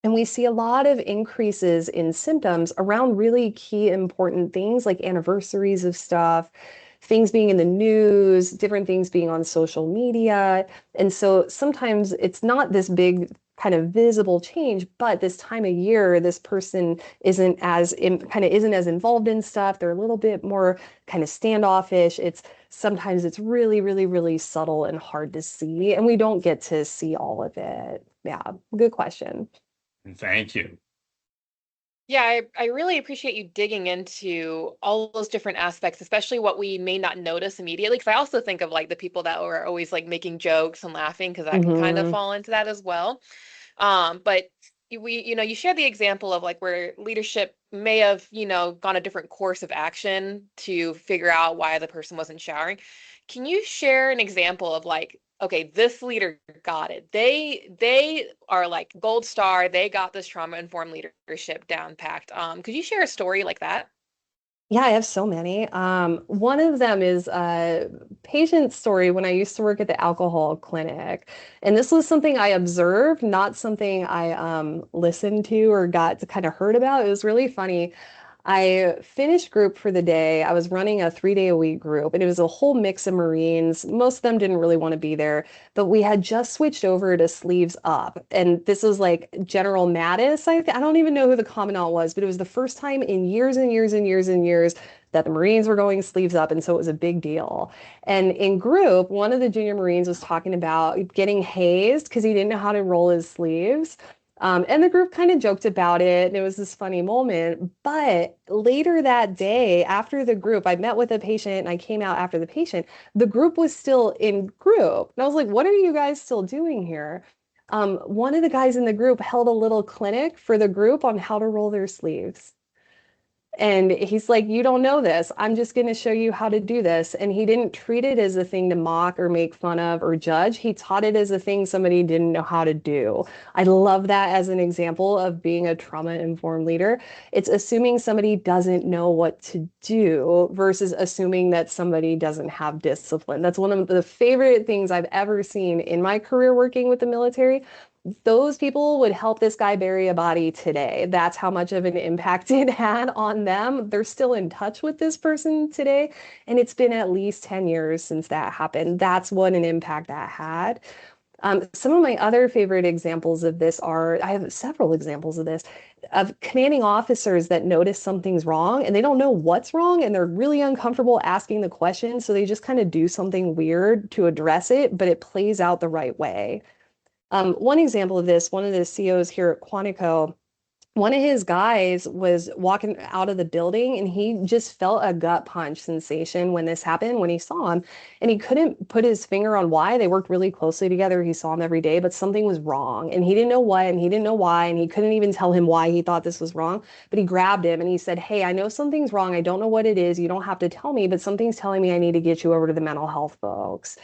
[SPEAKER 2] And we see a lot of increases in symptoms around really key important things like anniversaries of stuff, things being in the news, different things being on social media. And so sometimes it's not this big kind of visible change, but this time of year, this person isn't as involved in stuff. They're a little bit more kind of standoffish. It's sometimes it's really, really, really subtle and hard to see, and we don't get to see all of it. Yeah, good question.
[SPEAKER 1] Thank you.
[SPEAKER 3] Yeah, I really appreciate you digging into all those different aspects, especially what we may not notice immediately. Because I also think of like the people that were always like making jokes and laughing, because that can kind of
[SPEAKER 2] Hmm.
[SPEAKER 3] fall into that as well. But you shared the example of like where leadership may have, gone a different course of action to figure out why the person wasn't showering. Can you share an example of like, okay, this leader got it. They are like gold star. They got this trauma-informed leadership down packed. Could you share a story like that?
[SPEAKER 2] Yeah, I have so many. One of them is a patient story when I used to work at the alcohol clinic. And this was something I observed, not something I listened to or got to kind of heard about. It was really funny. I finished group for the day. I was running a 3 day a week group, and it was a whole mix of Marines. Most of them didn't really want to be there, but we had just switched over to sleeves up. And this was like General Mattis. I don't even know who the commandant was, but it was the first time in years and years and years and years that the Marines were going sleeves up. And so it was a big deal. And in group, one of the junior Marines was talking about getting hazed because he didn't know how to roll his sleeves. And the group kind of joked about it, and it was this funny moment. But later that day, after the group, I met with a patient and I came out after the patient. The group was still in group. And I was like, what are you guys still doing here? One of the guys in the group held a little clinic for the group on how to roll their sleeves. And he's like, you don't know this. I'm just going to show you how to do this. And he didn't treat it as a thing to mock or make fun of or judge. He taught it as a thing somebody didn't know how to do. I love that as an example of being a trauma-informed leader. It's assuming somebody doesn't know what to do versus assuming that somebody doesn't have discipline. That's one of the favorite things I've ever seen in my career working with the military. Those people would help this guy bury a body today. That's how much of an impact it had on them. They're still in touch with this person today, and it's been at least 10 years since that happened. That's what an impact that had. Some of my other favorite examples of this are, I have several examples of this, of commanding officers that notice something's wrong and they don't know what's wrong and they're really uncomfortable asking the question. So they just kind of do something weird to address it, but it plays out the right way. One example of this, one of the CEOs here at Quantico, one of his guys was walking out of the building and he just felt a gut punch sensation when this happened, when he saw him, and he couldn't put his finger on why. They worked really closely together. He saw him every day, but something was wrong and he didn't know what and he didn't know why and he couldn't even tell him why he thought this was wrong. But he grabbed him and he said, "Hey, I know something's wrong. I don't know what it is. You don't have to tell me, but something's telling me I need to get you over to the mental health folks."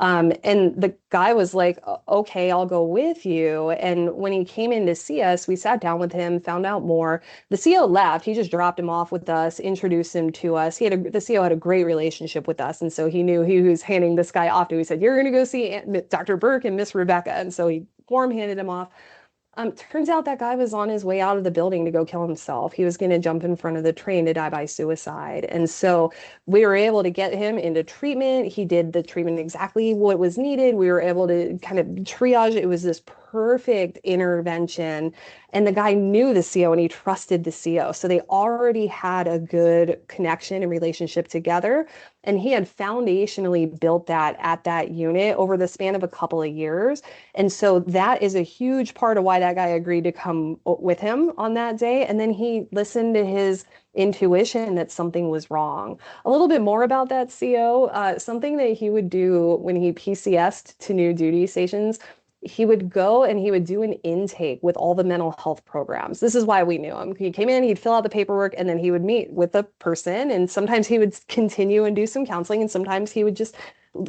[SPEAKER 2] And the guy was like, "Okay, I'll go with you." And when he came in to see us, we sat down with him, found out more. The CO left. He just dropped him off with us, introduced him to us. The CO had a great relationship with us. And so he knew he was handing this guy off to. He said, "You're going to go see Dr. Burke and Miss Rebecca." And so he form handed him off. Turns out that guy was on his way out of the building to go kill himself. He was going to jump in front of the train to die by suicide. And so we were able to get him into treatment. He did the treatment exactly what was needed. We were able to kind of triage. It was this perfect intervention. And the guy knew the CO and he trusted the CO. So they already had a good connection and relationship together. And he had foundationally built that at that unit over the span of a couple of years. And so that is a huge part of why that guy agreed to come with him on that day. And then he listened to his intuition that something was wrong. A little bit more about that CO, something that he would do when he PCS'd to new duty stations. He would go and he would do an intake with all the mental health programs. This is why we knew him. He came in, he'd fill out the paperwork, and then he would meet with the person. And sometimes he would continue and do some counseling, and sometimes he would just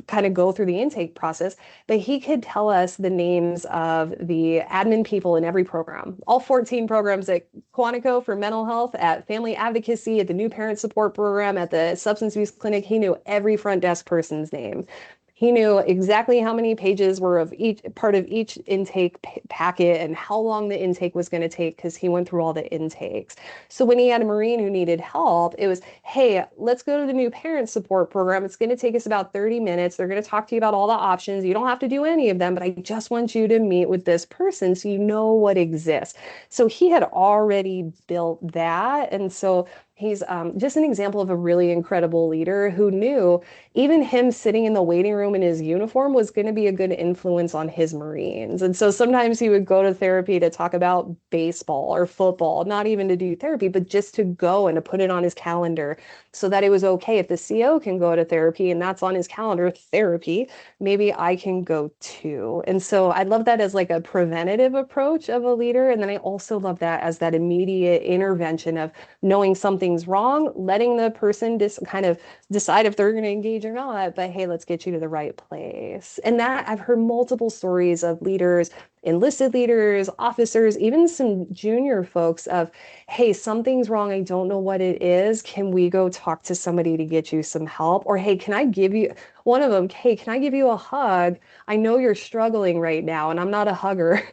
[SPEAKER 2] kind of go through the intake process. But he could tell us the names of the admin people in every program, all 14 programs at Quantico for mental health, at family advocacy, at the new parent support program, at the substance abuse clinic. He knew every front desk person's name. He knew exactly how many pages were of each part of each intake packet and how long the intake was going to take because he went through all the intakes. So when he had a Marine who needed help, it was, "Hey, let's go to the new parent support program. It's going to take us about 30 minutes. They're going to talk to you about all the options. You don't have to do any of them, but I just want you to meet with this person so you know what exists." So he had already built that. And so he's just an example of a really incredible leader who knew even him sitting in the waiting room in his uniform was going to be a good influence on his Marines. And so sometimes he would go to therapy to talk about baseball or football, not even to do therapy, but just to go and to put it on his calendar so that it was okay. If the CO can go to therapy and that's on his calendar, therapy, maybe I can go too. And so I love that as like a preventative approach of a leader. And then I also love that as that immediate intervention of knowing something's wrong, letting the person just kind of decide if they're going to engage or not, but hey, let's get you to the right place. And that I've heard multiple stories of leaders, enlisted leaders, officers, even some junior folks of, "Hey, something's wrong. I don't know what it is. Can we go talk to somebody to get you some help?" Or, "Hey, can I give you," one of them, "Hey, can I give you a hug? I know you're struggling right now and I'm not a hugger."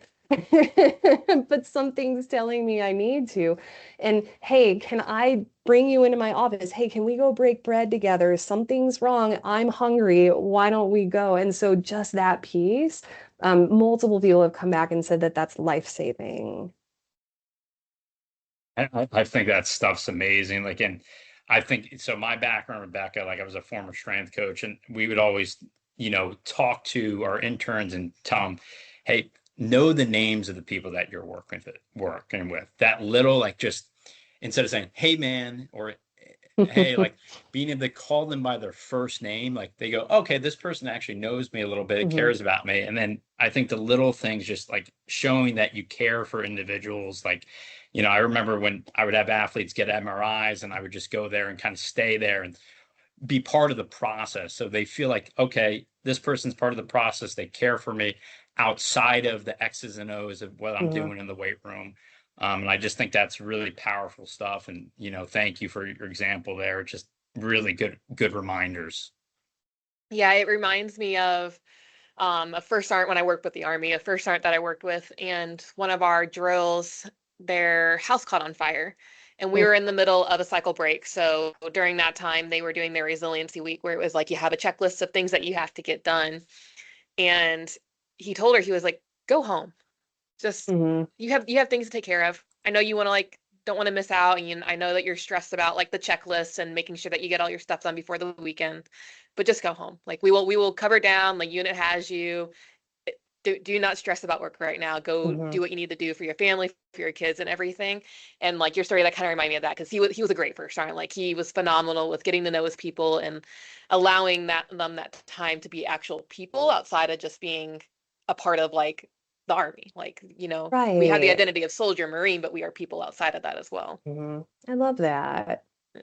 [SPEAKER 2] But something's telling me I need to. And hey, can I bring you into my office? Hey, can we go break bread together? Something's wrong. I'm hungry. Why don't we go? And so just that piece, multiple people have come back and said that that's life-saving.
[SPEAKER 1] I think that stuff's amazing. Like, and I think so. My background, Rebecca, like I was a former strength coach, and we would always, talk to our interns and tell them, "Hey, know the names of the people that you're working with." That little, like, just instead of saying, "Hey, man," or "Hey," like being able to call them by their first name, like they go, "Okay, this person actually knows me a little bit,
[SPEAKER 2] Mhm.
[SPEAKER 1] cares about me." And then I think the little things, just like showing that you care for individuals, like, I remember when I would have athletes get MRIs and I would just go there and kind of stay there and be part of the process. So they feel like, okay, this person's part of the process. They care for me outside of the X's and O's of what I'm
[SPEAKER 2] Mhm.
[SPEAKER 1] doing in the weight room. And I just think that's really powerful stuff. And, thank you for your example there. Just really good reminders.
[SPEAKER 3] Yeah, it reminds me of a first sergeant when I worked with the Army, a first sergeant that I worked with, and one of our drills, their house caught on fire. And we
[SPEAKER 2] Mm.
[SPEAKER 3] were in the middle of a cycle break. So during that time, they were doing their resiliency week where it was like you have a checklist of things that you have to get done. And he told her, he was like, go home. Just
[SPEAKER 2] Hmm.
[SPEAKER 3] you have things to take care of. I know you want to like don't want to miss out, and I know that you're stressed about like the checklists and making sure that you get all your stuff done before the weekend, but just go home. Like we will cover down. Like unit has you. Do not stress about work right now. Go
[SPEAKER 2] Hmm.
[SPEAKER 3] do what you need to do for your family, for your kids, and everything. And like your story, that kind of reminded me of that because he was a great first sergeant. Like he was phenomenal with getting to know his people and allowing them that time to be actual people outside of just being a part of like the army. Like we have the
[SPEAKER 2] Right.
[SPEAKER 3] identity of soldier, marine, but we are people outside of that as well.
[SPEAKER 2] Hmm. I love that.
[SPEAKER 3] Yeah.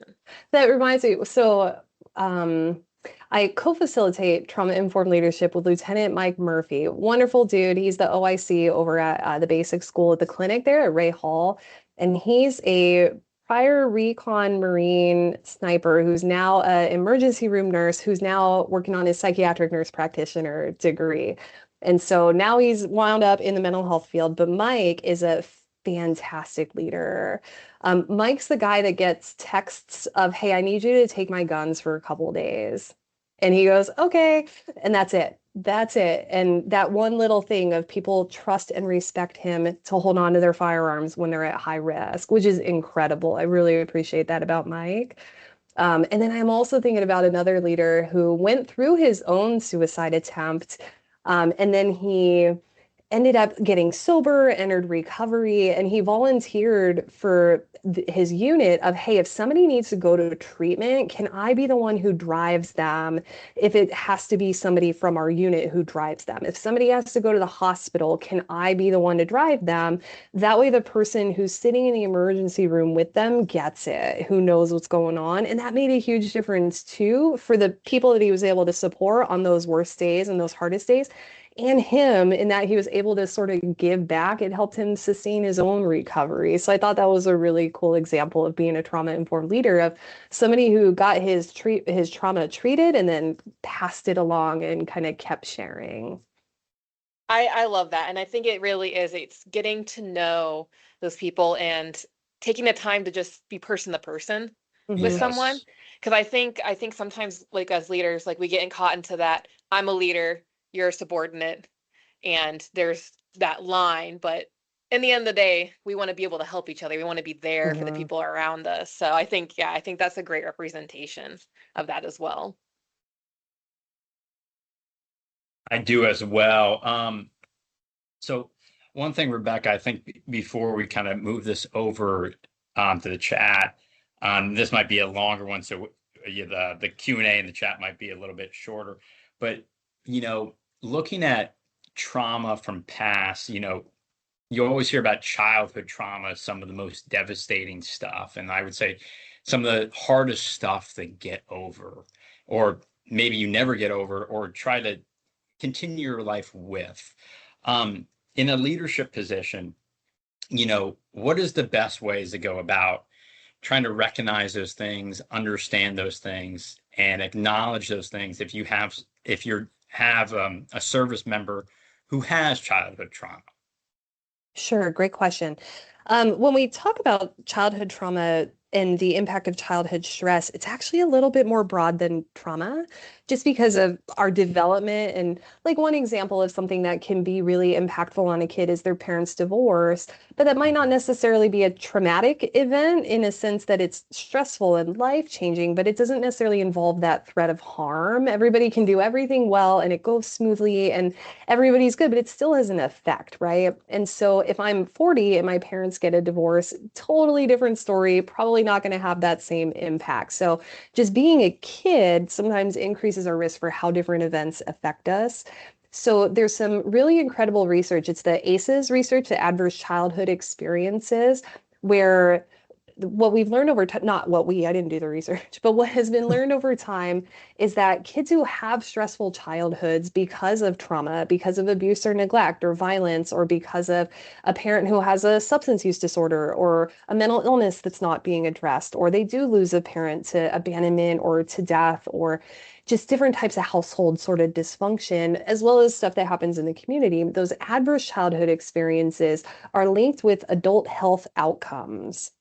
[SPEAKER 2] That reminds me. So, um, I co-facilitate trauma-informed leadership with Lieutenant Mike Murphy. Wonderful dude. He's the OIC over at the basic school at the clinic there at Ray Hall, and he's a prior recon Marine sniper who's now an emergency room nurse who's now working on his psychiatric nurse practitioner degree. And so now he's wound up in the mental health field. But Mike is a fantastic leader. Mike's the guy that gets texts of, "Hey, I need you to take my guns for a couple days." And he goes, "Okay." And that's it. That's it. And that one little thing of people trust and respect him to hold on to their firearms when they're at high risk, which is incredible. I really appreciate that about Mike. And then I'm also thinking about another leader who went through his own suicide attempt. And then he ended up getting sober, entered recovery, and he volunteered for his unit of, hey, if somebody needs to go to treatment, can I be the one who drives them if it has to be somebody from our unit who drives them? If somebody has to go to the hospital, can I be the one to drive them? That way, the person who's sitting in the emergency room with them gets it, who knows what's going on. And that made a huge difference too for the people that he was able to support on those worst days and those hardest days and him in that he was able to sort of give back. It helped him sustain his own recovery. So I thought that was a really cool example of being a trauma-informed leader of somebody who got his trauma treated and then passed it along and kind of kept sharing.
[SPEAKER 3] I love that. And I think it really is. It's getting to know those people and taking the time to just be person to person with
[SPEAKER 2] Hmm.
[SPEAKER 3] someone.
[SPEAKER 1] Yes.
[SPEAKER 3] Because I think sometimes like as leaders, like we get caught into that, I'm a leader, you're a subordinate, and there's that line. But in the end of the day, we want to be able to help each other. We want to be there for the
[SPEAKER 2] Hmm.
[SPEAKER 3] people around us. So I think, yeah, I think that's a great representation of that as well.
[SPEAKER 1] I do as well. So one thing, Rebecca, I think before we kind of move this over to the chat, this might be a longer one, so yeah, the Q&A in the chat might be a little bit shorter. But looking at trauma from past, you always hear about childhood trauma, some of the most devastating stuff, and I would say some of the hardest stuff to get over, or maybe you never get over, or try to continue your life with. In a leadership position, what is the best ways to go about trying to recognize those things, understand those things, and acknowledge those things if you have a service member who has childhood trauma?
[SPEAKER 2] Sure, great question. When we talk about childhood trauma and the impact of childhood stress, it's actually a little bit more broad than trauma, just because of our development. And like one example of something that can be really impactful on a kid is their parents' divorce, but that might not necessarily be a traumatic event in a sense that it's stressful and life-changing, but it doesn't necessarily involve that threat of harm. Everybody can do everything well and it goes smoothly and everybody's good, but it still has an effect, right? And so if I'm 40 and my parents get a divorce, totally different story, probably not going to have that same impact. So just being a kid sometimes increases our risk for how different events affect us. So there's some really incredible research. It's the ACEs research, the adverse childhood experiences, where what we've learned over time, not what we, I didn't do the research, but what has been learned over time is that kids who have stressful childhoods because of trauma, because of abuse or neglect or violence, or because of a parent who has a substance use disorder or a mental illness that's not being addressed, or they do lose a parent to abandonment or to death, or just different types of household sort of dysfunction, as well as stuff that happens in the community, those adverse childhood experiences are linked with adult health outcomes.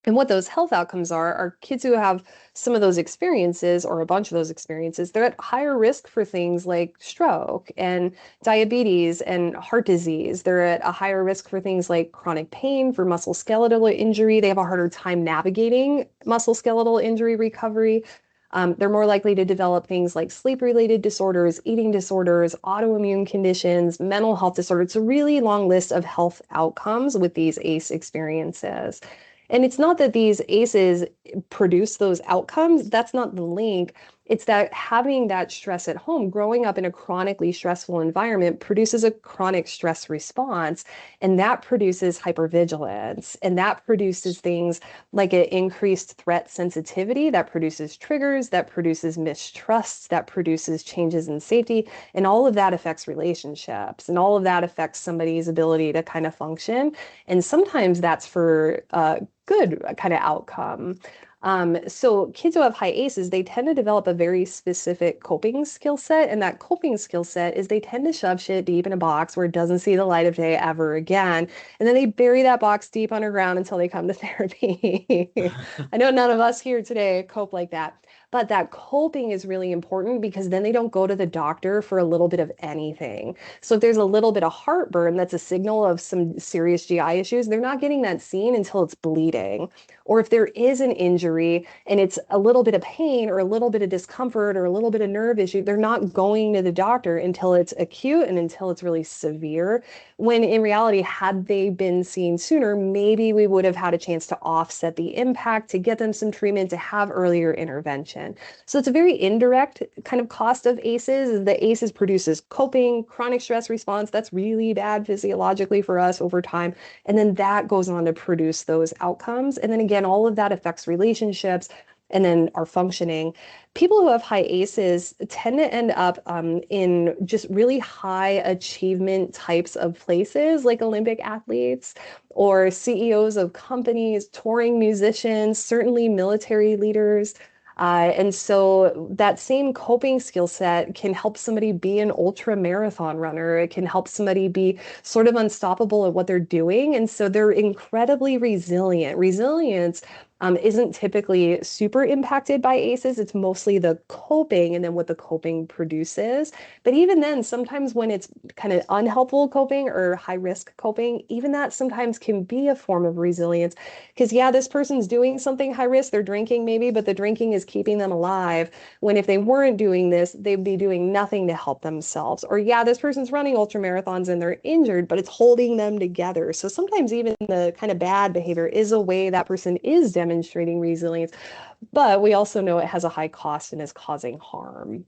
[SPEAKER 2] And what those health outcomes are kids who have some of those experiences or a bunch of those experiences, they're at higher risk for things like stroke and diabetes and heart disease. They're at a higher risk for things like chronic pain, for musculoskeletal injury. They have a harder time navigating musculoskeletal injury recovery. They're more likely to develop things like sleep-related disorders, eating disorders, autoimmune conditions, mental health disorders. It's a really long list of health outcomes with these ACE experiences. And it's not that these ACEs produce those outcomes. That's not the link. It's that having that stress at home, growing up in a chronically stressful environment, produces a chronic stress response. And that produces hypervigilance. And that produces things like an increased threat sensitivity, that produces triggers, that produces mistrusts, that produces changes in safety. And all of that affects relationships. And all of that affects somebody's ability to kind of function. And sometimes that's for good kind of outcome. So kids who have high ACEs, they tend to develop a very specific coping skill set. And that coping skill set is they tend to shove shit deep in a box where it doesn't see the light of day ever again. And then they bury that box deep underground until they come to therapy. I know none of us here today cope like that. But that coping is really important because then they don't go to the doctor for a little bit of anything. So if there's a little bit of heartburn, that's a signal of some serious GI issues. They're not getting that seen until it's bleeding. Or if there is an injury and it's a little bit of pain or a little bit of discomfort or a little bit of nerve issue, they're not going to the doctor until it's acute and until it's really severe. When in reality, had they been seen sooner, maybe we would have had a chance to offset the impact, to get them some treatment, to have earlier intervention. So it's a very indirect kind of cost of ACEs. The ACEs produces coping, chronic stress response. That's really bad physiologically for us over time. And then that goes on to produce those outcomes. And then again, all of that affects relationships and then our functioning. People who have high ACEs tend to end up in just really high achievement types of places, like Olympic athletes or CEOs of companies, touring musicians, certainly military leaders. And so that same coping skill set can help somebody be an ultra marathon runner. It can help somebody be sort of unstoppable at what they're doing. And so they're incredibly resilient. Resilience isn't typically super impacted by ACEs. It's mostly the coping and then what the coping produces. But even then, sometimes when it's kind of unhelpful coping or high risk coping, even that sometimes can be a form of resilience. Because, yeah, this person's doing something high risk, they're drinking maybe, but the drinking is keeping them alive. When if they weren't doing this, they'd be doing nothing to help themselves. Or, yeah, this person's running ultra marathons and they're injured, but it's holding them together. So sometimes even the kind of bad behavior is a way that person is demonstrating resilience. But we also know it has a high cost and is causing harm.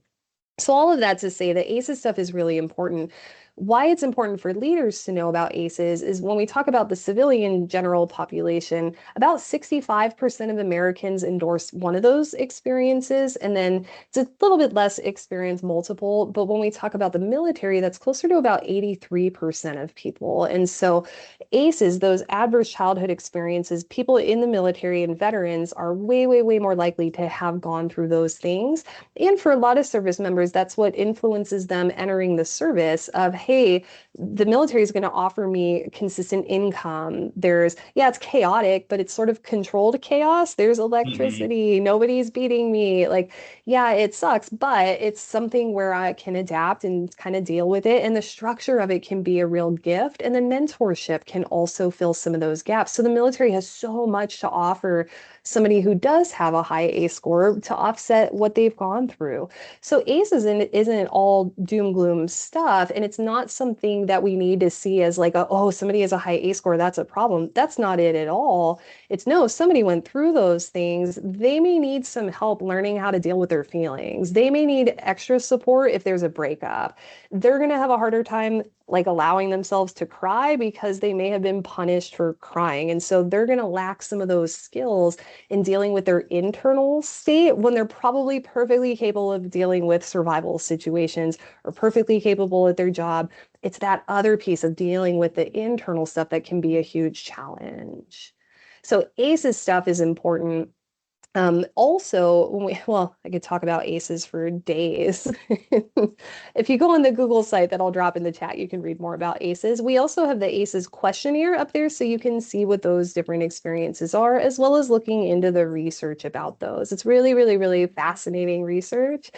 [SPEAKER 2] So all of that to say that ACEs stuff is really important. Why it's important for leaders to know about ACEs is when we talk about the civilian general population, about 65% of Americans endorse one of those experiences, and then it's a little bit less experience multiple. But when we talk about the military, that's closer to about 83% of people. And so ACEs, those adverse childhood experiences, people in the military and veterans are way, way, way more likely to have gone through those things. And for a lot of service members, that's what influences them entering the service of, hey, the military is going to offer me consistent income. Yeah, it's chaotic, but it's sort of controlled chaos. There's
[SPEAKER 1] Mhm.
[SPEAKER 2] electricity. Nobody's beating me. Like, yeah, it sucks, but it's something where I can adapt and kind of deal with it. And the structure of it can be a real gift. And then mentorship can also fill some of those gaps. So the military has so much to offer somebody who does have a high ACE score to offset what they've gone through. So ACE isn't all doom gloom stuff, and it's not something that we need to see as like, oh, somebody has a high ACE score, that's a problem. That's not it at all. It's no, somebody went through those things. They may need some help learning how to deal with their feelings. They may need extra support if there's a breakup. They're going to have a harder time like allowing themselves to cry because they may have been punished for crying. And so they're going to lack some of those skills in dealing with their internal state when they're probably perfectly capable of dealing with survival situations or perfectly capable at their job. It's that other piece of dealing with the internal stuff that can be a huge challenge. So ACEs stuff is important. Also, well, I could talk about ACEs for days. If you go on the Google site that I'll drop in the chat, you can read more about ACEs. We also have the ACEs questionnaire up there so you can see what those different experiences are, as well as looking into the research about those. It's really, really, really fascinating research.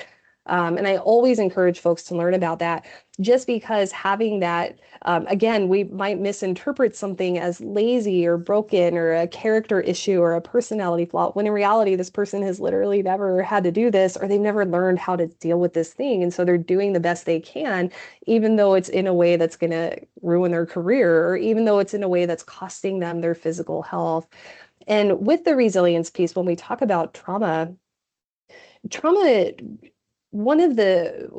[SPEAKER 2] And I always encourage folks to learn about that just because having that, again, we might misinterpret something as lazy or broken or a character issue or a personality flaw, when in reality, this person has literally never had to do this or they've never learned how to deal with this thing. And so they're doing the best they can, even though it's in a way that's going to ruin their career, or even though it's in a way that's costing them their physical health. And with the resilience piece, when we talk about trauma, one of the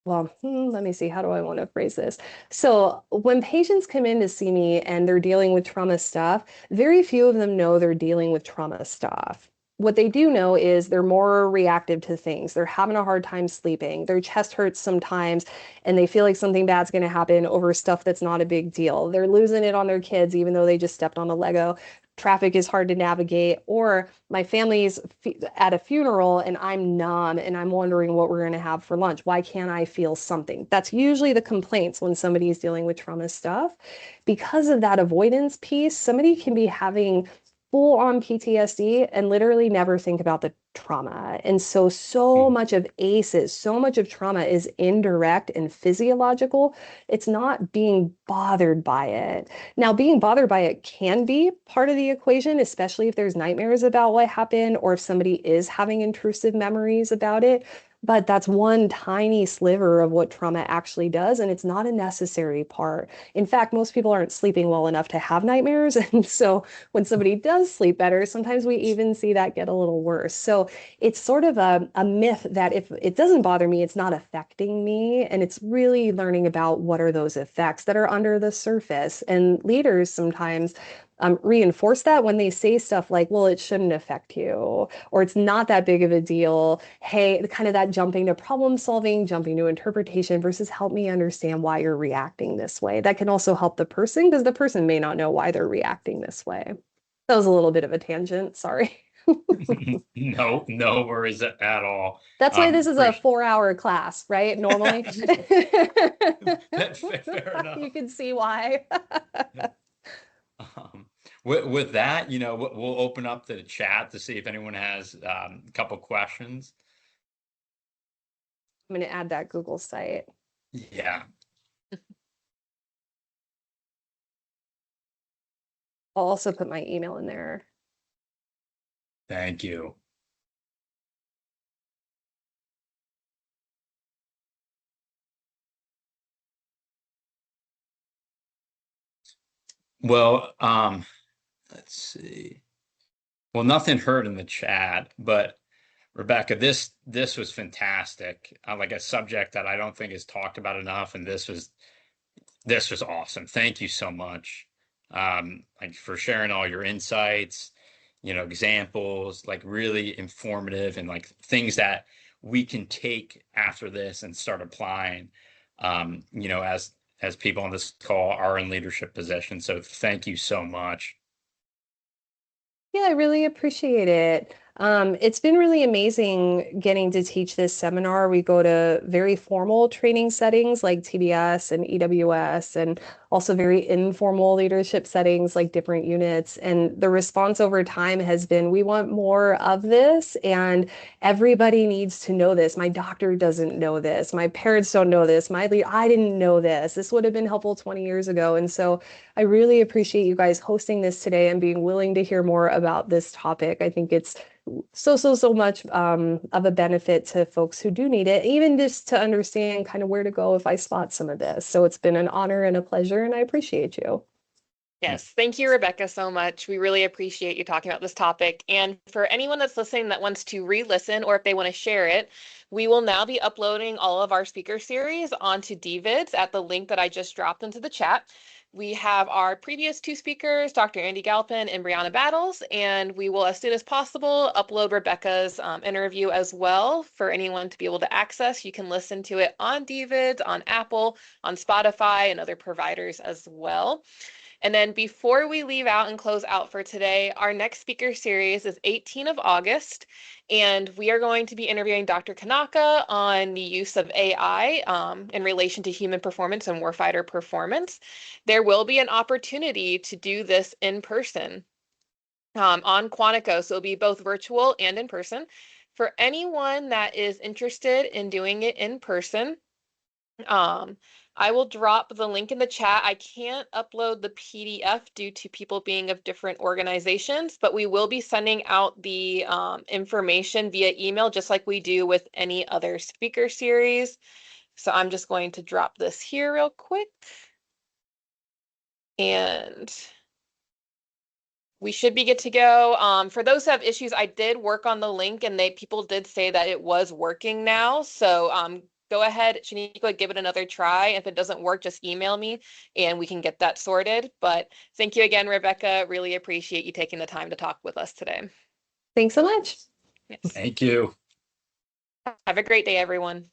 [SPEAKER 2] well, let me see, how do I want to phrase this? So, when patients come in to see me and they're dealing with trauma stuff, very few of them know they're dealing with trauma stuff. What they do know is they're more reactive to things. They're having a hard time sleeping. Their chest hurts sometimes, and they feel like something bad's going to happen over stuff that's not a big deal. They're losing it on their kids, even though they just stepped on a Lego. Traffic is hard to navigate, or my family's at a funeral and I'm numb and I'm wondering what we're going to have for lunch. Why can't I feel something? That's usually the complaints when somebody is dealing with trauma stuff. Because of that avoidance piece, somebody can be having full on PTSD and literally never think about the trauma. And so
[SPEAKER 1] Mm.
[SPEAKER 2] much of ACEs, so much of trauma is indirect and physiological. It's not being bothered by it. Now, being bothered by it can be part of the equation, especially if there's nightmares about what happened or if somebody is having intrusive memories about it. But that's one tiny sliver of what trauma actually does, and it's not a necessary part. In fact, most people aren't sleeping well enough to have nightmares. And so when somebody does sleep better, sometimes we even see that get a little worse. So it's sort of a myth that if it doesn't bother me, it's not affecting me. And it's really learning about what are those effects that are under the surface. And leaders sometimes reinforce that when they say stuff like, well, it shouldn't affect you, or it's not that big of a deal. Hey, kind of that jumping to problem solving, jumping to interpretation versus help me understand why you're reacting this way. That can also help the person because the person may not know why they're reacting this way. That was a little bit of a tangent. Sorry.
[SPEAKER 1] No, no worries at all.
[SPEAKER 2] That's why this is a
[SPEAKER 1] Appreciate
[SPEAKER 2] 4-hour class, right? Normally.
[SPEAKER 1] fair enough.
[SPEAKER 2] You can see why.
[SPEAKER 1] Um, with that, we'll open up the chat to see if anyone has a couple questions.
[SPEAKER 2] I'm going to add that Google site.
[SPEAKER 1] Yeah.
[SPEAKER 2] I'll also put my email in there.
[SPEAKER 1] Thank you. Well, let's see. Well, nothing heard in the chat, but Rebecca, this was fantastic. Like a subject that I don't think is talked about enough, and this was awesome. Thank you so much, like for sharing all your insights, examples, like really informative and like things that we can take after this and start applying, as people on this call are in leadership positions. So thank you so much.
[SPEAKER 2] Yeah, I really appreciate it. It's been really amazing getting to teach this seminar. We go to very formal training settings like TBS and EWS, and also very informal leadership settings like different units. And the response over time has been, we want more of this, and everybody needs to know this. My doctor doesn't know this. My parents don't know this. I didn't know this. This would have been helpful 20 years ago. And so I really appreciate you guys hosting this today and being willing to hear more about this topic. I think it's so much of a benefit to folks who do need it, even just to understand kind of where to go if I spot some of this. So it's been an honor and a pleasure, and I appreciate you.
[SPEAKER 3] Yes, thank you, Rebecca, so much. We really appreciate you talking about this topic. And for anyone that's listening that wants to re-listen or if they want to share it, we will now be uploading all of our speaker series onto DVids at the link that I just dropped into the chat. We have our previous two speakers, Dr. Andy Galpin and Brianna Battles, and we will, as soon as possible, upload Rebecca's interview as well for anyone to be able to access. You can listen to it on DVids, on Apple, on Spotify, and other providers as well. And then before we leave out and close out for today, our next speaker series is 18th of August, and we are going to be interviewing Dr. Kanaka on the use of AI in relation to human performance and warfighter performance. There will be an opportunity to do this in person on Quantico, so it'll be both virtual and in person. For anyone that is interested in doing it in person, I will drop the link in the chat. I can't upload the PDF due to people being of different organizations, but we will be sending out the information via email, just like we do with any other speaker series. So I'm just going to drop this here real quick. And we should be good to go. For those who have issues, I did work on the link and people did say that it was working now. So go ahead, Shaniqua, give it another try. If it doesn't work, just email me and we can get that sorted. But thank you again, Rebecca. Really appreciate you taking the time to talk with us today.
[SPEAKER 2] Thanks so much.
[SPEAKER 3] Yes.
[SPEAKER 1] Thank you.
[SPEAKER 3] Have a great day, everyone.